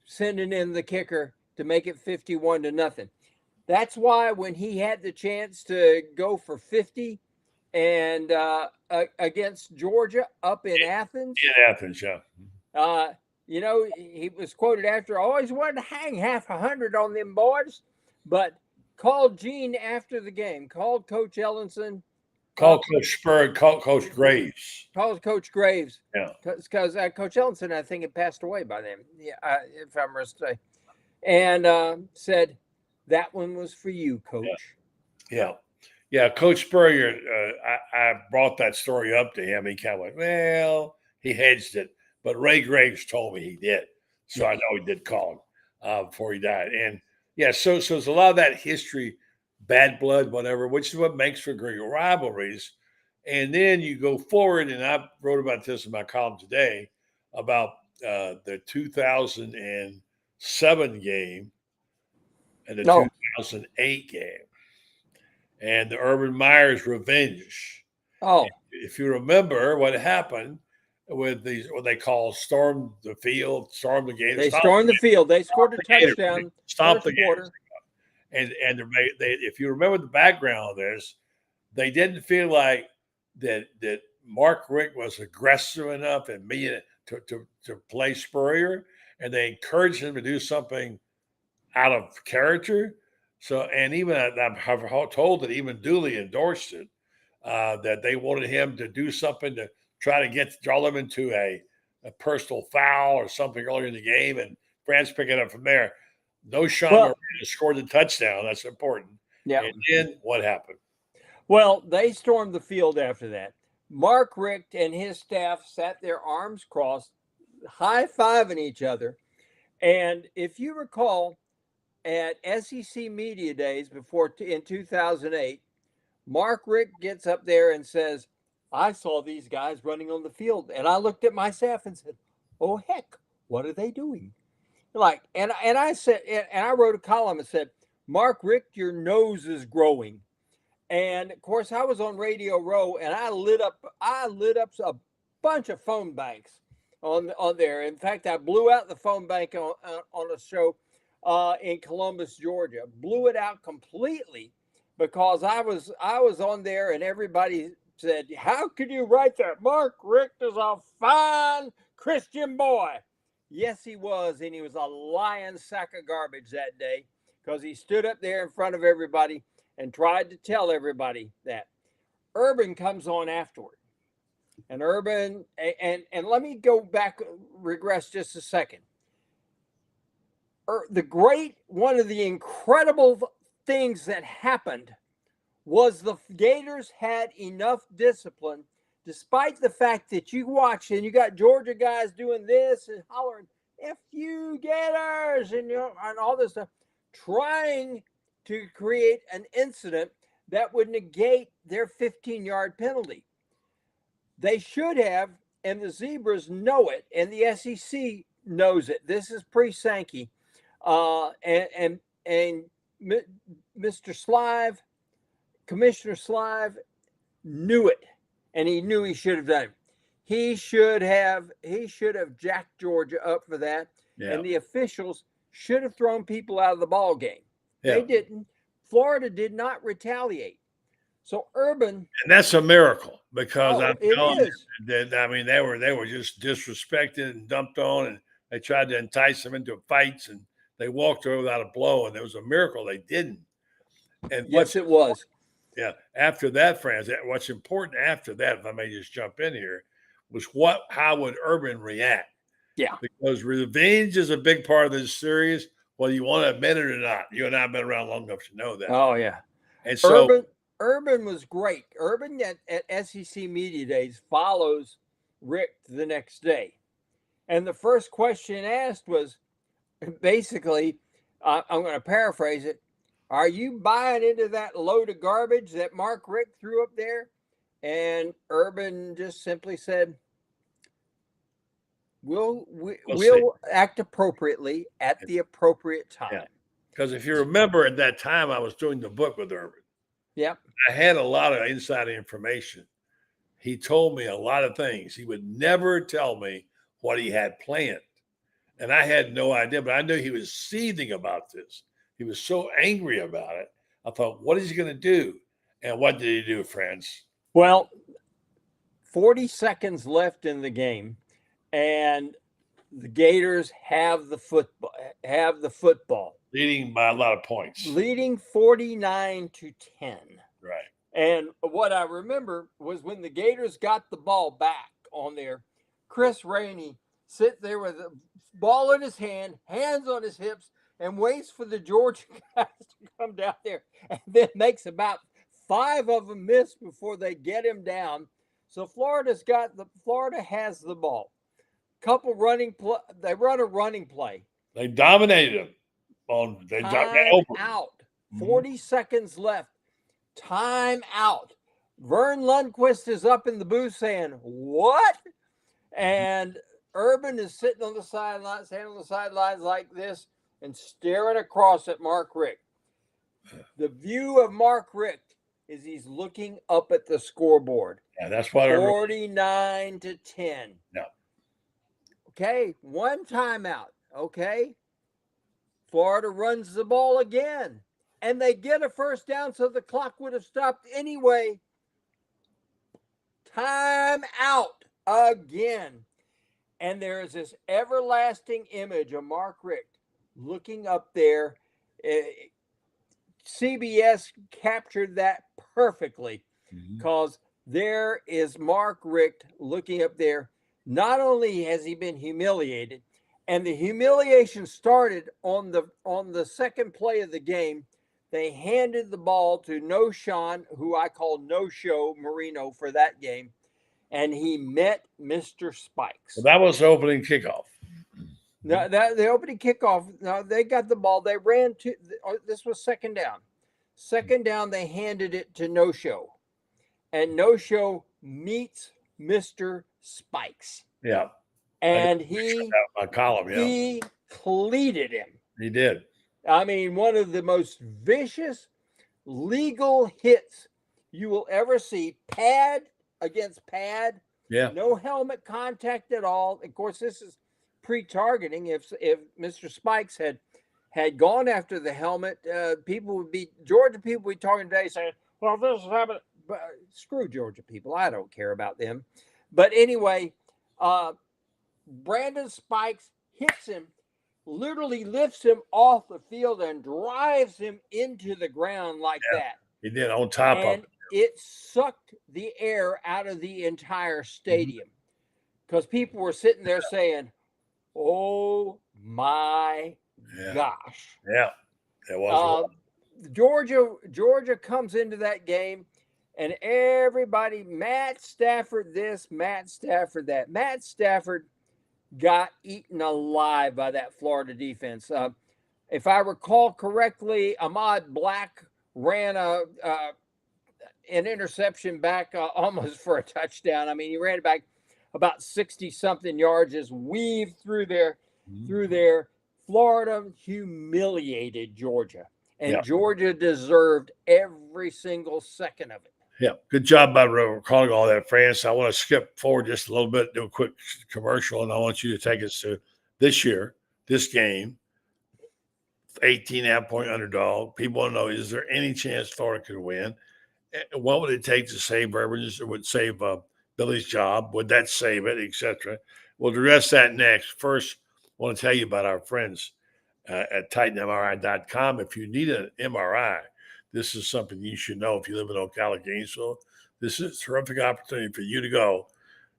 sending in the kicker to make it 51-0. That's why when he had the chance to go for 50 and against Georgia up in Athens. In Athens, yeah. He was quoted after, I always wanted to hang half 100 on them boys, but called Gene after the game, called Coach Ellenson. Called Coach Spurrier, called Coach Graves. Called Coach Graves. Yeah. Because Coach Ellenson, I think, had passed away by then, if I'm mistaken. And said, that one was for you, Coach. Yeah. Yeah, Coach Spurrier, I brought that story up to him. He kind of went, well, he hedged it. But Ray Graves told me he did. So I know he did call him before he died. And, yeah, so there's a lot of that history, bad blood, whatever, which is what makes for great rivalries. And then you go forward, and I wrote about this in my column today about the 2007 game and the 2008 game and the Urban Meyer's revenge. Oh. If you remember what happened with these, what they call storm the field, storm the game. They stormed the field. They scored a touchdown. Stop the game. And they, if you remember the background of this, they didn't feel like that Mark Richt was aggressive enough and mean to play Spurrier, and they encouraged him to do something out of character. So, and even I've told that even Dooley endorsed it, that they wanted him to do something to try to draw them into a personal foul or something earlier in the game, and France pick it up from there. No Sean Marino scored the touchdown. That's important. Yeah. And then what happened? Well, they stormed the field after that. Mark Richt and his staff sat their arms crossed, high-fiving each other. And if you recall, at SEC Media Days in 2008, Mark Richt gets up there and says, I saw these guys running on the field. And I looked at my staff and said, oh, heck, what are they doing? And I said, and I wrote a column and said, Mark Richt, your nose is growing. And of course, I was on Radio Row, and I lit up a bunch of phone banks on there. In fact, I blew out the phone bank on a show in Columbus, Georgia. Blew it out completely because I was on there, and everybody said, "How could you write that? Mark Richt is a fine Christian boy." Yes, he was, and he was a lying sack of garbage that day because he stood up there in front of everybody and tried to tell everybody that. Urban comes on afterward. And Urban, and let me go back, regress just a second. One of the incredible things that happened was the Gators had enough discipline, despite the fact that you watch and you got Georgia guys doing this and hollering, F you Gators, and all this stuff, trying to create an incident that would negate their 15-yard penalty. They should have, and the Zebras know it, and the SEC knows it. This is pre-Sankey. And Mr. Slive, Commissioner Slive, knew it, and he knew he should have done it. he should have jacked Georgia up for that. Yeah. And the officials should have thrown people out of the ball game. Yeah. They didn't. Florida did not retaliate. So Urban, and that's a miracle because I'm it telling you is. that, I mean, they were just disrespected and dumped on, and they tried to entice them into fights, and they walked away without a blow, and it was a miracle they didn't. And Yes, it was. Yeah. After that, Franz, what's important after that, if I may just jump in here, was how would Urban react? Yeah. Because revenge is a big part of this series, whether you want to admit it or not. You and I have been around long enough to know that. Oh, yeah. And so Urban was great. Urban at SEC Media Days follows Rick the next day. And the first question asked was basically, I'm going to paraphrase it, are you buying into that load of garbage that Mark Richt threw up there? And Urban just simply said, we'll act appropriately at the appropriate time. Yeah. Because if you remember at that time, I was doing the book with Urban. Yep. I had a lot of inside information. He told me a lot of things. He would never tell me what he had planned. And I had no idea, but I knew he was seething about this. He was so angry about it. I thought, what is he going to do? And what did he do, friends? Well, 40 seconds left in the game, and the Gators have the football. Leading by a lot of points. Leading 49-10. Right. And what I remember was when the Gators got the ball back on there, Chris Rainey sit there with the ball in his hand, hands on his hips, and waits for the Georgia guys to come down there, and then makes about 5 of them miss before they get him down. So Florida has the ball. Couple they run a running play. They dominated him. Time out. 40 seconds left. Time out. Vern Lundquist is up in the booth saying, what? And Urban is sitting on the sidelines, standing on the sidelines like this and staring across at Mark Richt. The view of Mark Richt is he's looking up at the scoreboard. Yeah, that's what 49-10. No. Okay, one timeout. Okay. Florida runs the ball again, and they get a first down, so the clock would have stopped anyway. Time out again. And there is this everlasting image of Mark Richt looking up there. CBS captured that perfectly because there is Mark Richt looking up there. Not only has he been humiliated, and the humiliation started on the second play of the game. They handed the ball to No-Sean, who I call No-Show Marino for that game, and he met Mr. Spikes. Well, that was the opening kickoff. No, the opening kickoff. No, they got the ball. They ran to. This was second down. Second down. They handed it to No-Show, and No-Show meets Mr. Spikes. Yeah. And he cleated him. He did. I mean, one of the most vicious legal hits you will ever see. Pad against pad. Yeah. No helmet contact at all. Of course, this is pre-targeting. If Mr. Spikes had gone after the helmet, Georgia people would be talking today saying, well, this is happening. But screw Georgia people. I don't care about them. But anyway, Brandon Spikes hits him, literally lifts him off the field and drives him into the ground like that. He did on top of it. It sucked the air out of the entire stadium because people were sitting there saying, oh my gosh. Yeah, it was. Georgia comes into that game. And everybody, Matt Stafford this, Matt Stafford that. Matt Stafford got eaten alive by that Florida defense. If I recall correctly, Ahmad Black ran an interception back almost for a touchdown. I mean, he ran it back about 60-something yards, just weaved through there. Florida humiliated Georgia. And Georgia deserved every single second of it. Yeah, good job by recalling all that, France. I want to skip forward just a little bit, do a quick commercial, and I want you to take us to this year, this game, 18.5-point underdog. People want to know, is there any chance Florida could win? What would it take to save Rivers? It would save Billy's job. Would that save it, etc.? We'll address that next. First, I want to tell you about our friends at TitanMRI.com. If you need an MRI, this is something you should know if you live in Ocala, Gainesville. This is a terrific opportunity for you to go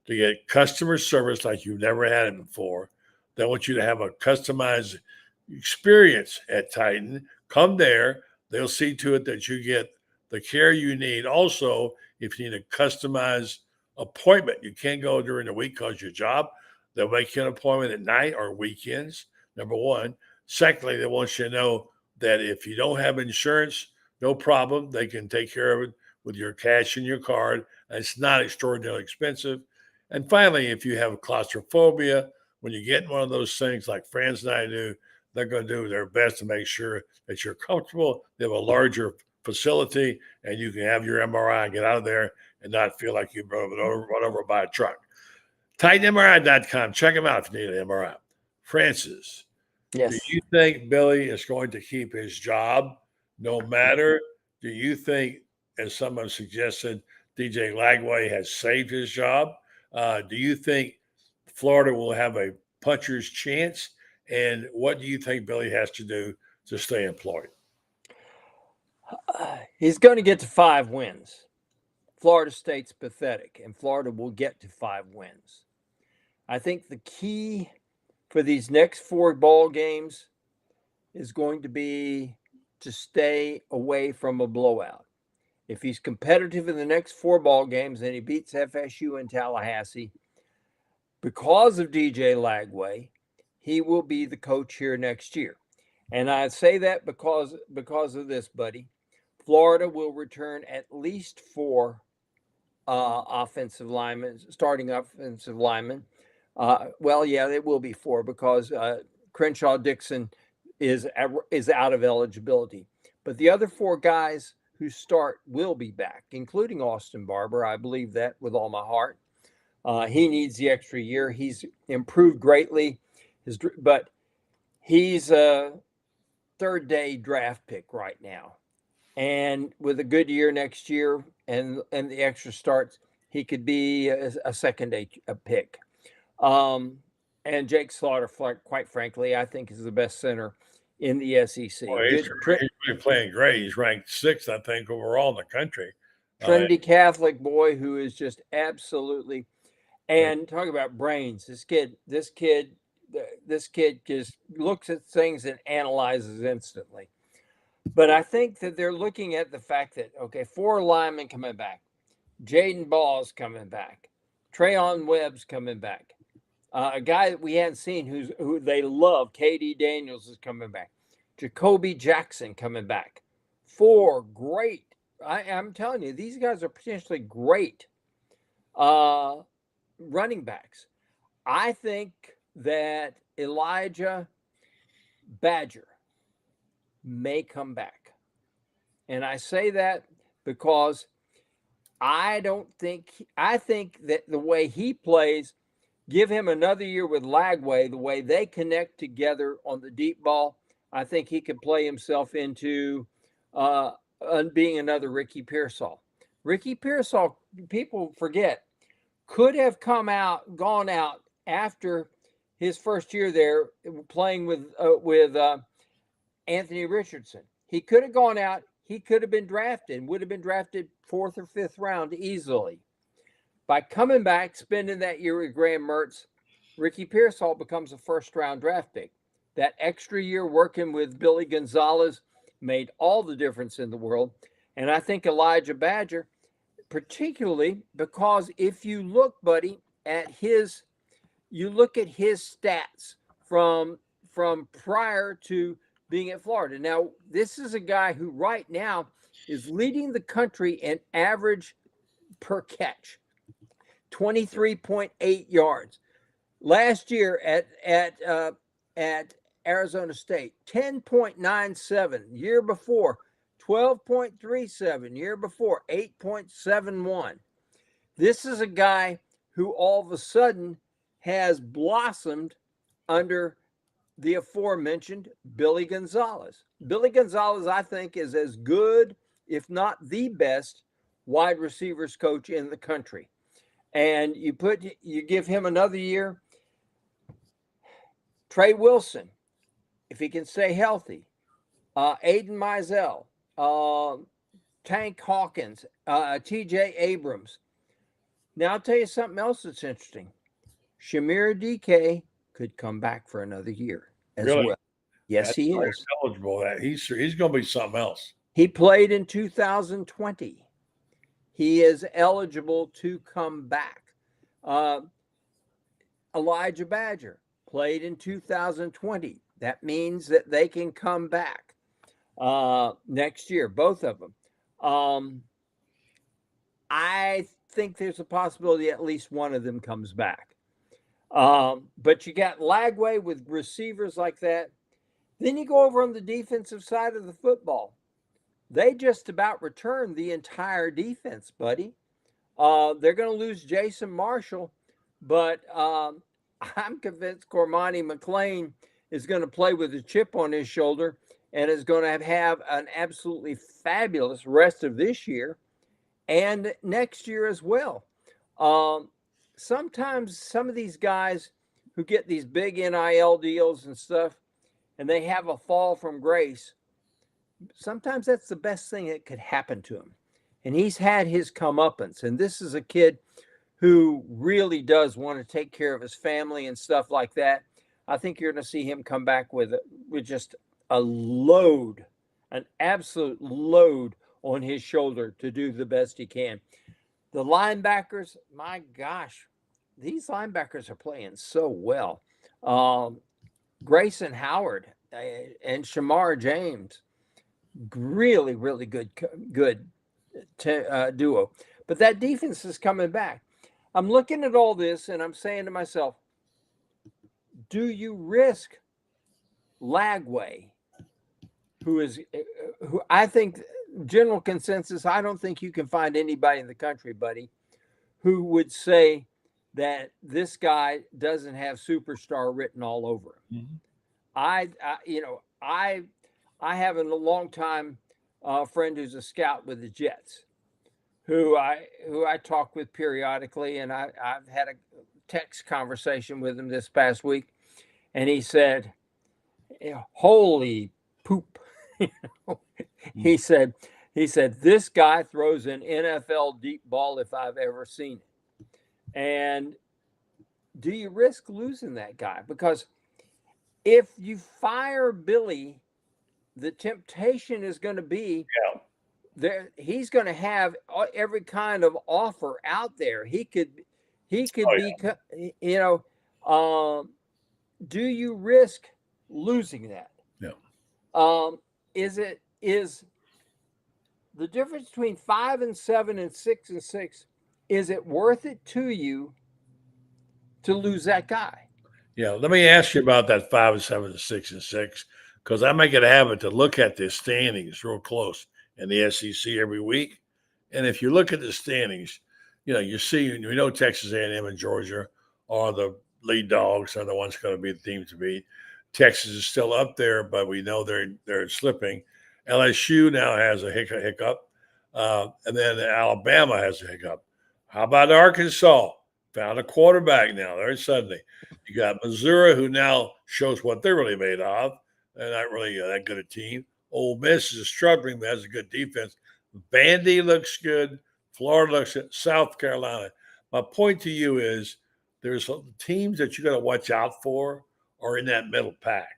to get customer service like you've never had it before. They want you to have a customized experience at Titan. Come there. They'll see to it that you get the care you need. Also, if you need a customized appointment, you can't go during the week because your job. They'll make you an appointment at night or weekends, number one. Secondly, they want you to know that if you don't have insurance, no problem. They can take care of it with your cash and your card. And it's not extraordinarily expensive. And finally, if you have claustrophobia, when you get in one of those things like Franz and I do, they're going to do their best to make sure that you're comfortable. They have a larger facility and you can have your MRI and get out of there and not feel like you've been run over by a truck. TitanMRI.com. Check them out if you need an MRI. Francis, Yes. do you think Billy is going to keep his job no matter? Do you think, as someone suggested, DJ Lagway has saved his job? Do you think Florida will have a puncher's chance? And what do you think Billy has to do to stay employed? He's going to get to 5 wins. Florida State's pathetic, and Florida will get to 5 wins. I think the key for these next 4 ball games is going to be to stay away from a blowout. If he's competitive in the next 4 ball games and he beats FSU in Tallahassee, because of DJ Lagway, he will be the coach here next year. And I say that because of this, buddy. Florida will return at least 4 offensive linemen, starting offensive linemen. Well, yeah, it will be 4 because Crenshaw Dixon is out of eligibility. But the other 4 guys who start will be back, including Austin Barber. I believe that with all my heart. He needs the extra year. He's improved greatly, but he's a 3rd-day draft pick right now. And with a good year next year and the extra starts, he could be a 2nd-day pick. And Jake Slaughter, quite frankly, I think is the best center in the SEC. Well, he's really playing great. He's ranked 6th, I think, overall in the country. Trinity Catholic boy who is just absolutely. And talk about brains. This kid just looks at things and analyzes instantly. But I think that they're looking at the fact that, okay, 4 linemen coming back. Jaden Ball's coming back. Trayon Webb's coming back. A guy that we hadn't seen who they love, KD Daniels, is coming back. Jacoby Jackson coming back. 4 great. I'm telling you, these guys are potentially great running backs. I think that Elijah Badger may come back. And I say that because I think that the way he plays, give him another year with Lagway, the way they connect together on the deep ball, I think he could play himself into being another Ricky Pearsall. Ricky Pearsall, people forget, could have gone out after his first year there playing with Anthony Richardson. He could have gone out. He could have been drafted, would have been drafted 4th or 5th round easily. By coming back, spending that year with Graham Mertz, Ricky Pearsall becomes a 1st-round draft pick. That extra year working with Billy Gonzalez made all the difference in the world. And I think Elijah Badger, particularly because if you look, buddy, at his stats from prior to being at Florida. Now, this is a guy who right now is leading the country in average per catch, 23.8 yards. Last year at Arizona State, 10.97. Year before, 12.37. Year before, 8.71. This is a guy who all of a sudden has blossomed under the aforementioned Billy Gonzalez. Billy Gonzalez, I think, is as good, if not the best, wide receivers coach in the country. And you give him another year. Trey Wilson, if he can stay healthy, Aiden Mizell, Tank Hawkins, TJ Abrams. Now I'll tell you something else that's interesting. Shamir DK could come back for another year as well. Yes, he is eligible. He's going to be something else. He played in 2020. He is eligible to come back. Elijah Badger played in 2020. That means that they can come back next year, both of them. I think there's a possibility at least one of them comes back. But you got Lagway with receivers like that. Then you go over on the defensive side of the football. They just about returned the entire defense, buddy. They're going to lose Jason Marshall, but I'm convinced Cormani McLean is going to play with a chip on his shoulder and is going to have an absolutely fabulous rest of this year and next year as well. Sometimes some of these guys who get these big NIL deals and stuff, and they have a fall from grace, sometimes that's the best thing that could happen to him. And he's had his comeuppance. And this is a kid who really does want to take care of his family and stuff like that. I think you're going to see him come back with just a load, an absolute load on his shoulder to do the best he can. The linebackers, my gosh, these linebackers are playing so well. Grayson Howard and Shamar James, really, really good duo. But that defense is coming back. I'm looking at all this and I'm saying to myself, do you risk Lagway, who I think general consensus, I don't think you can find anybody in the country, buddy, who would say that this guy doesn't have superstar written all over him. Mm-hmm. I have a long time friend who's a scout with the Jets, who I talk with periodically, and I've had a text conversation with him this past week, and he said, "Holy poop!" He said, "This guy throws an NFL deep ball if I've ever seen it." And do you risk losing that guy? Because if you fire Billy, the temptation is going to be there. He's going to have every kind of offer out there. He could be, do you risk losing that? No. Is the difference between 5-7 and 6-6, is it worth it to you to lose that guy? Yeah, let me ask you about that 5-7 and 6-6, because I make it a habit to look at the standings real close in the SEC every week. And if you look at the standings, you see, we know Texas A&M and Georgia are the lead dogs, are the ones going to be the teams to beat. Texas is still up there, but we know they're slipping. LSU now has a hiccup, and then Alabama has a hiccup. How about Arkansas? Found a quarterback now. There suddenly. You got Missouri, who now shows what they're really made of. They're not really that good a team. Ole Miss is struggling, but has a good defense. Vandy looks good. Florida looks good. South Carolina. My point to you is there's teams that you got to watch out for are in that middle pack.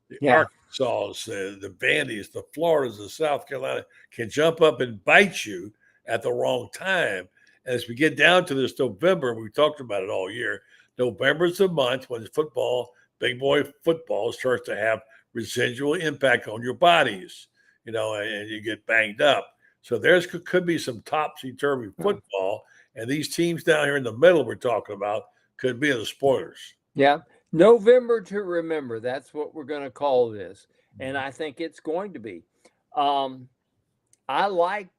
The Arkansas, the Vandys, the Floridas, the South Carolina can jump up and bite you at the wrong time. As we get down to this November, we talked about it all year. November is the month when football, big boy football, starts to have residual impact on your bodies, and you get banged up. So could be some topsy-turvy football, and these teams down here in the middle we're talking about could be the spoilers. Yeah. November to remember. That's what we're going to call this. And I think it's going to be. I like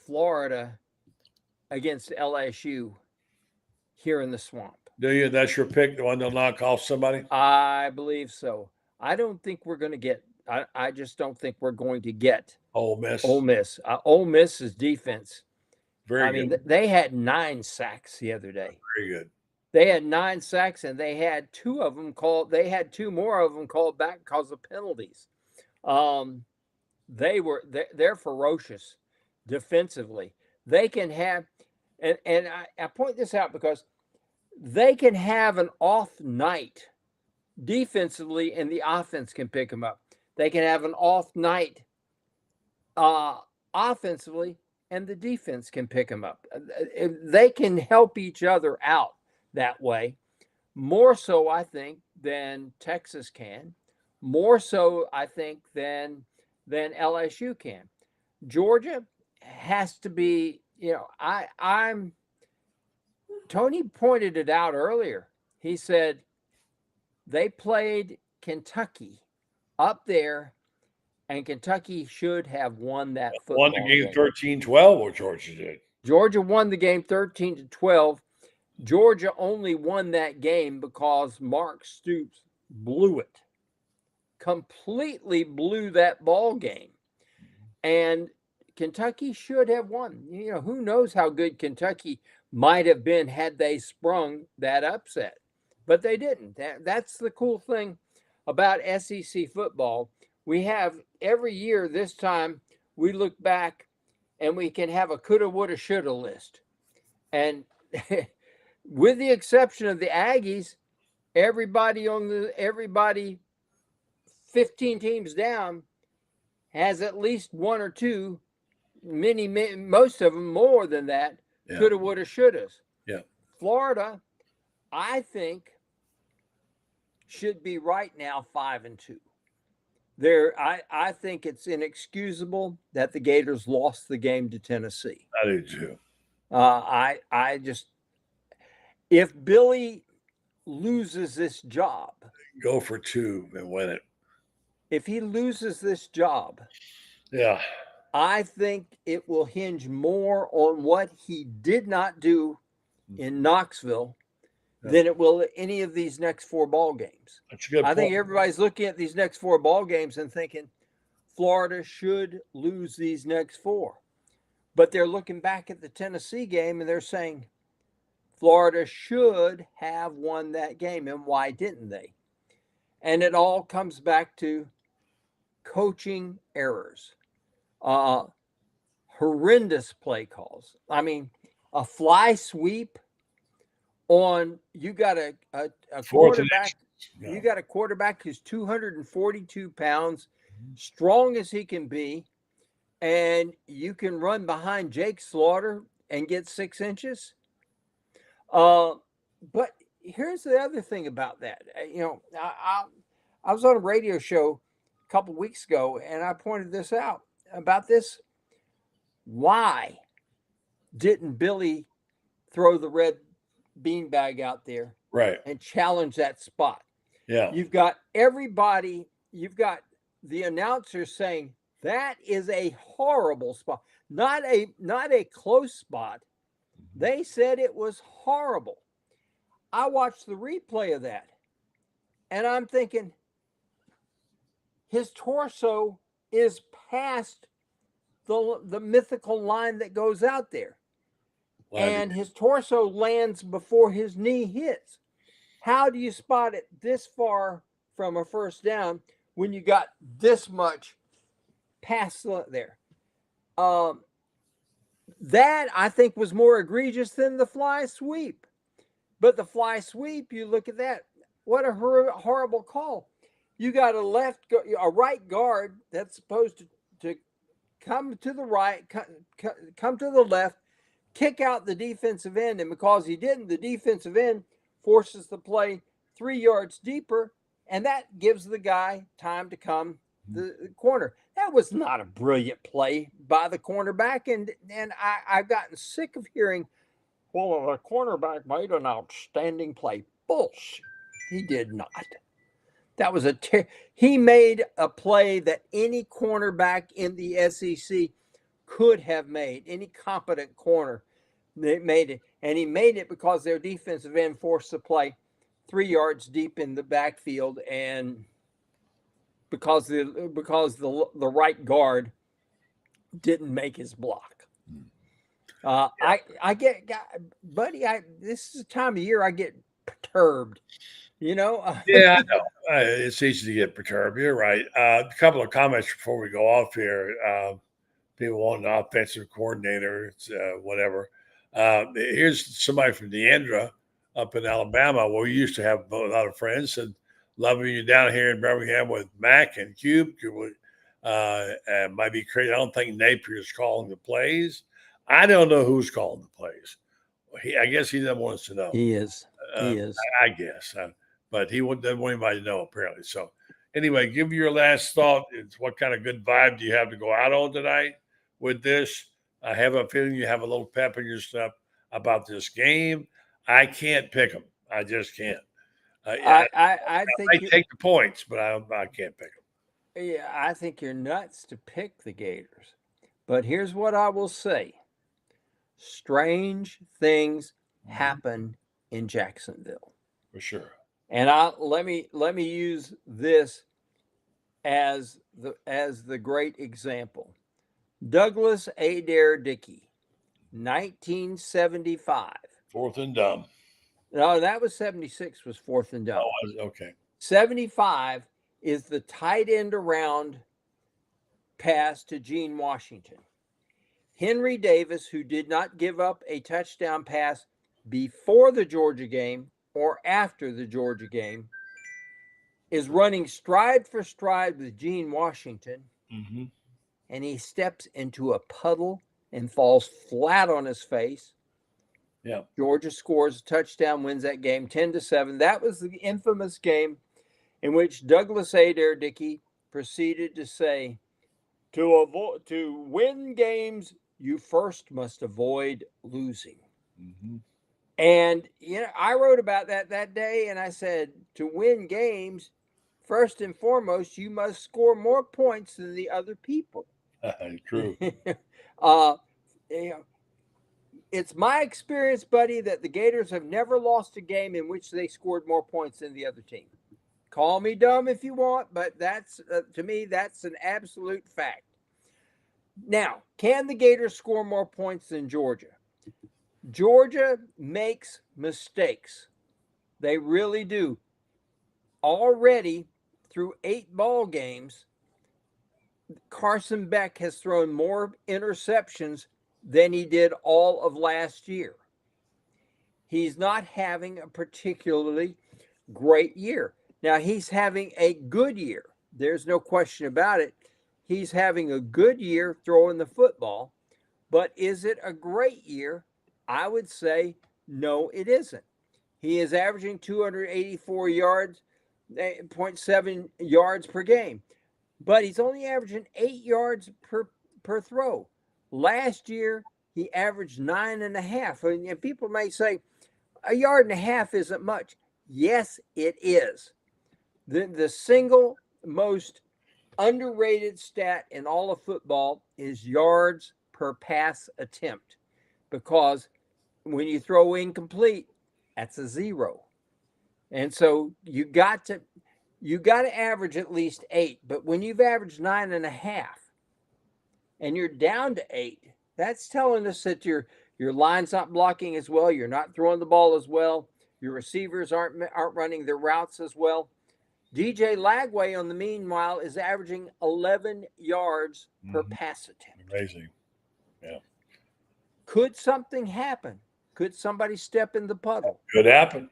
Florida against LSU here in the Swamp. Do you? That's your pick, the one they'll knock off somebody? I believe so. I don't think we're going to get. I just don't think we're going to get Ole Miss. Ole Miss. Ole Miss's defense. Very I good. mean, they had 9 sacks the other day. Very good. They had 9 sacks, and they had 2 of them called. They had 2 more of them called back because of penalties. They're ferocious defensively. They can have, and I point this out because they can have an off night defensively, and the offense can pick them up. They can have an off night offensively, and the defense can pick them up. They can help each other out that way, more so, I think, than Texas can, more so, I think, than LSU can. Georgia has to be, Tony pointed it out earlier. He said they played Kentucky up there, and Kentucky should have won that football Won the game 13-12, or Georgia did. Georgia won the game 13-12. Georgia only won that game because Mark Stoops blew it. Completely blew that ball game. And Kentucky should have won. Who knows how good Kentucky might have been had they sprung that upset. But they didn't. That's the cool thing about SEC football. We have every year this time we look back and we can have a coulda, woulda, shoulda list. And with the exception of the Aggies, everybody 15 teams down has at least 1 or 2, most of them more than that, coulda, woulda, shouldas. Yeah. Florida, I think, should be right now 5-2. I think it's inexcusable that the Gators lost the game to Tennessee. I do too. I just, if Billy loses this job, go for 2 and win it. If he loses this job, I think it will hinge more on what he did not do in Knoxville than it will any of these next 4 ball games. That's a good point. I think everybody's looking at these next 4 ball games and thinking Florida should lose these next 4. But they're looking back at the Tennessee game and they're saying Florida should have won that game. And why didn't they? And it all comes back to coaching errors, horrendous play calls. I mean, a fly sweep on, you got a quarterback. You got a quarterback who's 242 pounds, strong as he can be, and you can run behind Jake Slaughter and get 6 inches. But here's the other thing about that. I was on a radio show a couple weeks ago, and I pointed this out about this. Why didn't Billy throw the red beanbag out there and challenge that spot? You've got everybody, you've got the announcers saying that is a horrible spot, not a close spot. They said it was horrible. I watched the replay of that, and I'm thinking his torso is past the mythical line that goes out there. And his torso lands before his knee hits. How do you spot it this far from a first down when you got this much past there? That, I think, was more egregious than the fly sweep. But the fly sweep, you look at that. What a horrible call. You got a right guard that's supposed to come to the right, come to the left, kick out the defensive end. And because he didn't, the defensive end forces the play 3 yards deeper, and that gives the guy time to come the corner. That was not a brilliant play by the cornerback, and I've gotten sick of hearing, well, the cornerback made an outstanding play. Bullshit. He did not. That was he made a play that any cornerback in the SEC could have made, any competent corner that made it. And he made it because their defensive end forced the play 3 yards deep in the backfield, and because the right guard didn't make his block. I get, buddy, this is the time of year I get perturbed, you know? Yeah, I know. It's easy to get perturbed. You're right. A couple of comments before we go off here. People want an offensive coordinator, whatever. Here's somebody from Deandra up in Alabama, where we used to have a lot of friends, and loving you down here in Birmingham with Mac and Cube. Might be crazy. I don't think Napier's calling the plays. I don't know who's calling the plays. I guess he doesn't want us to know. He is. I guess. But he doesn't want anybody to know, apparently. So, anyway, give your last thought. What kind of good vibe do you have to go out on tonight with this? I have a feeling you have a little pep in your step about this game. I can't pick them. I just can't. I think I take the points, but I can't pick them. Yeah, I think you're nuts to pick the Gators. But here's what I will say. Strange things happen in Jacksonville. For sure. And let me use this as the great example. Douglas Adair Dickey, 1975. Fourth and dumb. No, that was 76 was fourth and dumb. Oh, okay. 75 is the tight end around pass to Gene Washington. Henry Davis, who did not give up a touchdown pass before the Georgia game or after the Georgia game, is running stride for stride with Gene Washington, and he steps into a puddle and falls flat on his face. Yeah. Georgia scores a touchdown, wins that game 10-7. That was the infamous game in which Douglas Adair Dickey proceeded to say, to win games, you first must avoid losing. And I wrote about that day, and I said, to win games, first and foremost, you must score more points than the other people. True. It's my experience, buddy, that the Gators have never lost a game in which they scored more points than the other team. Call me dumb if you want, but that's to me, that's an absolute fact. Now, can the Gators score more points than Georgia? Georgia makes mistakes. They really do. Already, through 8 ball games, Carson Beck has thrown more interceptions than he did all of last year. He's not having a particularly great year. Now, he's having a good year. There's no question about it. He's having a good year throwing the football, but is it a great year? I would say no, it isn't. He is averaging 284 yards, 0.7 yards per game, but he's only averaging 8 yards per throw. Last year, he averaged 9.5. And people may say, 1.5 yards isn't much. Yes, it is. The single most underrated stat in all of football is yards per pass attempt, because when you throw incomplete, that's a 0. And so you got to average at least 8. But when you've averaged 9.5 and you're down to 8, that's telling us that your line's not blocking as well. You're not throwing the ball as well. Your receivers aren't running their routes as well. DJ Lagway, on the meanwhile, is averaging 11 yards per pass attempt. Amazing. Yeah. Could something happen? Could somebody step in the puddle? Could happen.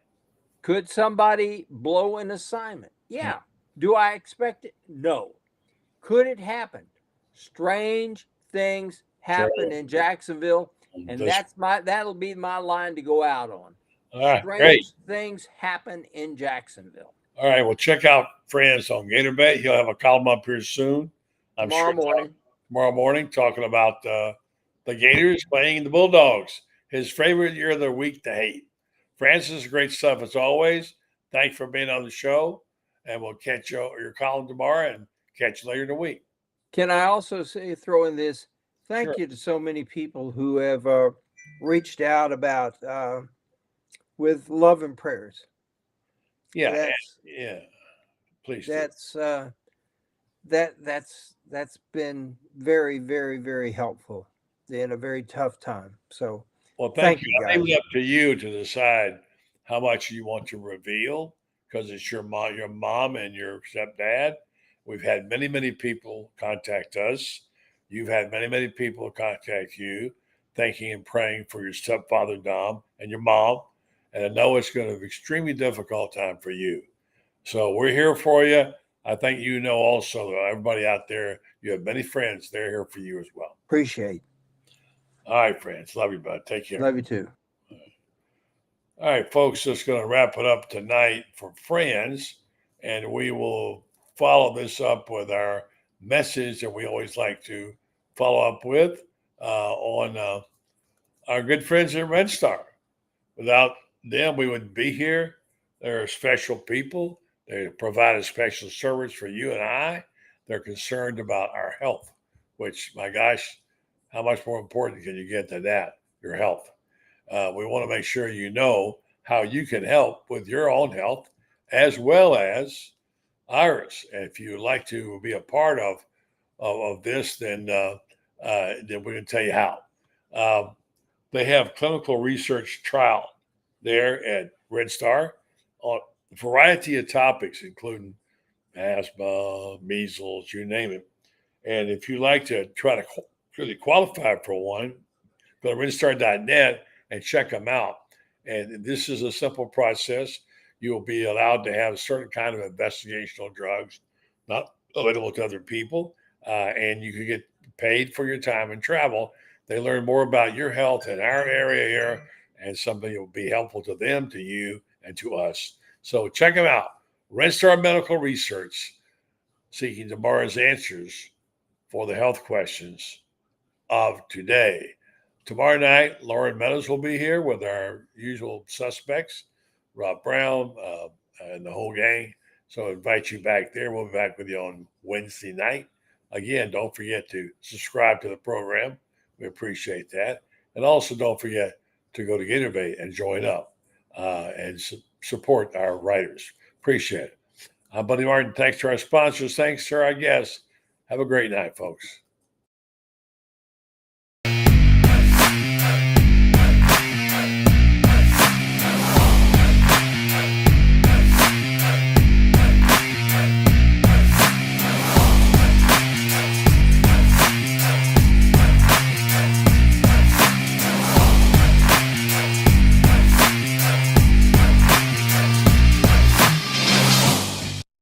Could somebody blow an assignment? Yeah. Do I expect it? No. Could it happen? Strange things happen in Jacksonville, and that'll be my line to go out on. Strange things happen in Jacksonville. All right. Well, check out Franz on GatorBet. He'll have a column up here soon. Tomorrow morning, talking about the Gators playing the Bulldogs. His favorite year of the week to hate. Francis, great stuff as always. Thanks for being on the show, and we'll catch your column tomorrow and catch you later in the week. Can I also throw in this? thank Sure. you to so many people who have reached out about with love and prayers. Yeah, That's yeah. Please do. that's been very, very, very helpful in a very tough time. So Well, thank thank you. you, I leave guys. it up to you to decide how much you want to reveal because it's your mom and your stepdad. We've had many, many people contact us. You've had many, many people contact you, thanking and praying for your stepfather, Dom, and your mom. And I know it's going to be an extremely difficult time for you. So we're here for you. I think you know also, everybody out there, you have many friends. They're here for you as well. Appreciate. All right, friends. Love you, bud. Take care. Love you too. All right, folks, just going to wrap it up tonight for Friends, and we will follow this up with our message that we always like to follow up with on our good friends at Red Star. Without them, we wouldn't be here. They're special people. They provide a special service for you and I. They're concerned about our health, which, my gosh, how much more important can you get than that? Your health. We want to make sure you know how you can help with your own health as well as ours. And if you would like to be a part of this, then we can tell you how. They have clinical research trial there at Red Star on a variety of topics, including asthma, measles, you name it. And if you like to try to really qualify for one, go to redstar.net and check them out. And this is a simple process. You will be allowed to have a certain kind of investigational drugs, not available to other people, and you can get paid for your time and travel. They learn more about your health in our area here, and something that will be helpful to them, to you, and to us. So check them out. Red Star Medical Research, seeking tomorrow's answers for the health questions of today. Tomorrow night, Lauren Meadows will be here with our usual suspects, Rob Brown, and the whole gang. So I invite you back there. We'll be back with you on Wednesday night. Again, don't forget to subscribe to the program. We appreciate that. And also don't forget to go to Innovate and join up and support our writers. Appreciate it. I'm Buddy Martin. Thanks to our sponsors. Thanks to our guests. Have a great night, folks.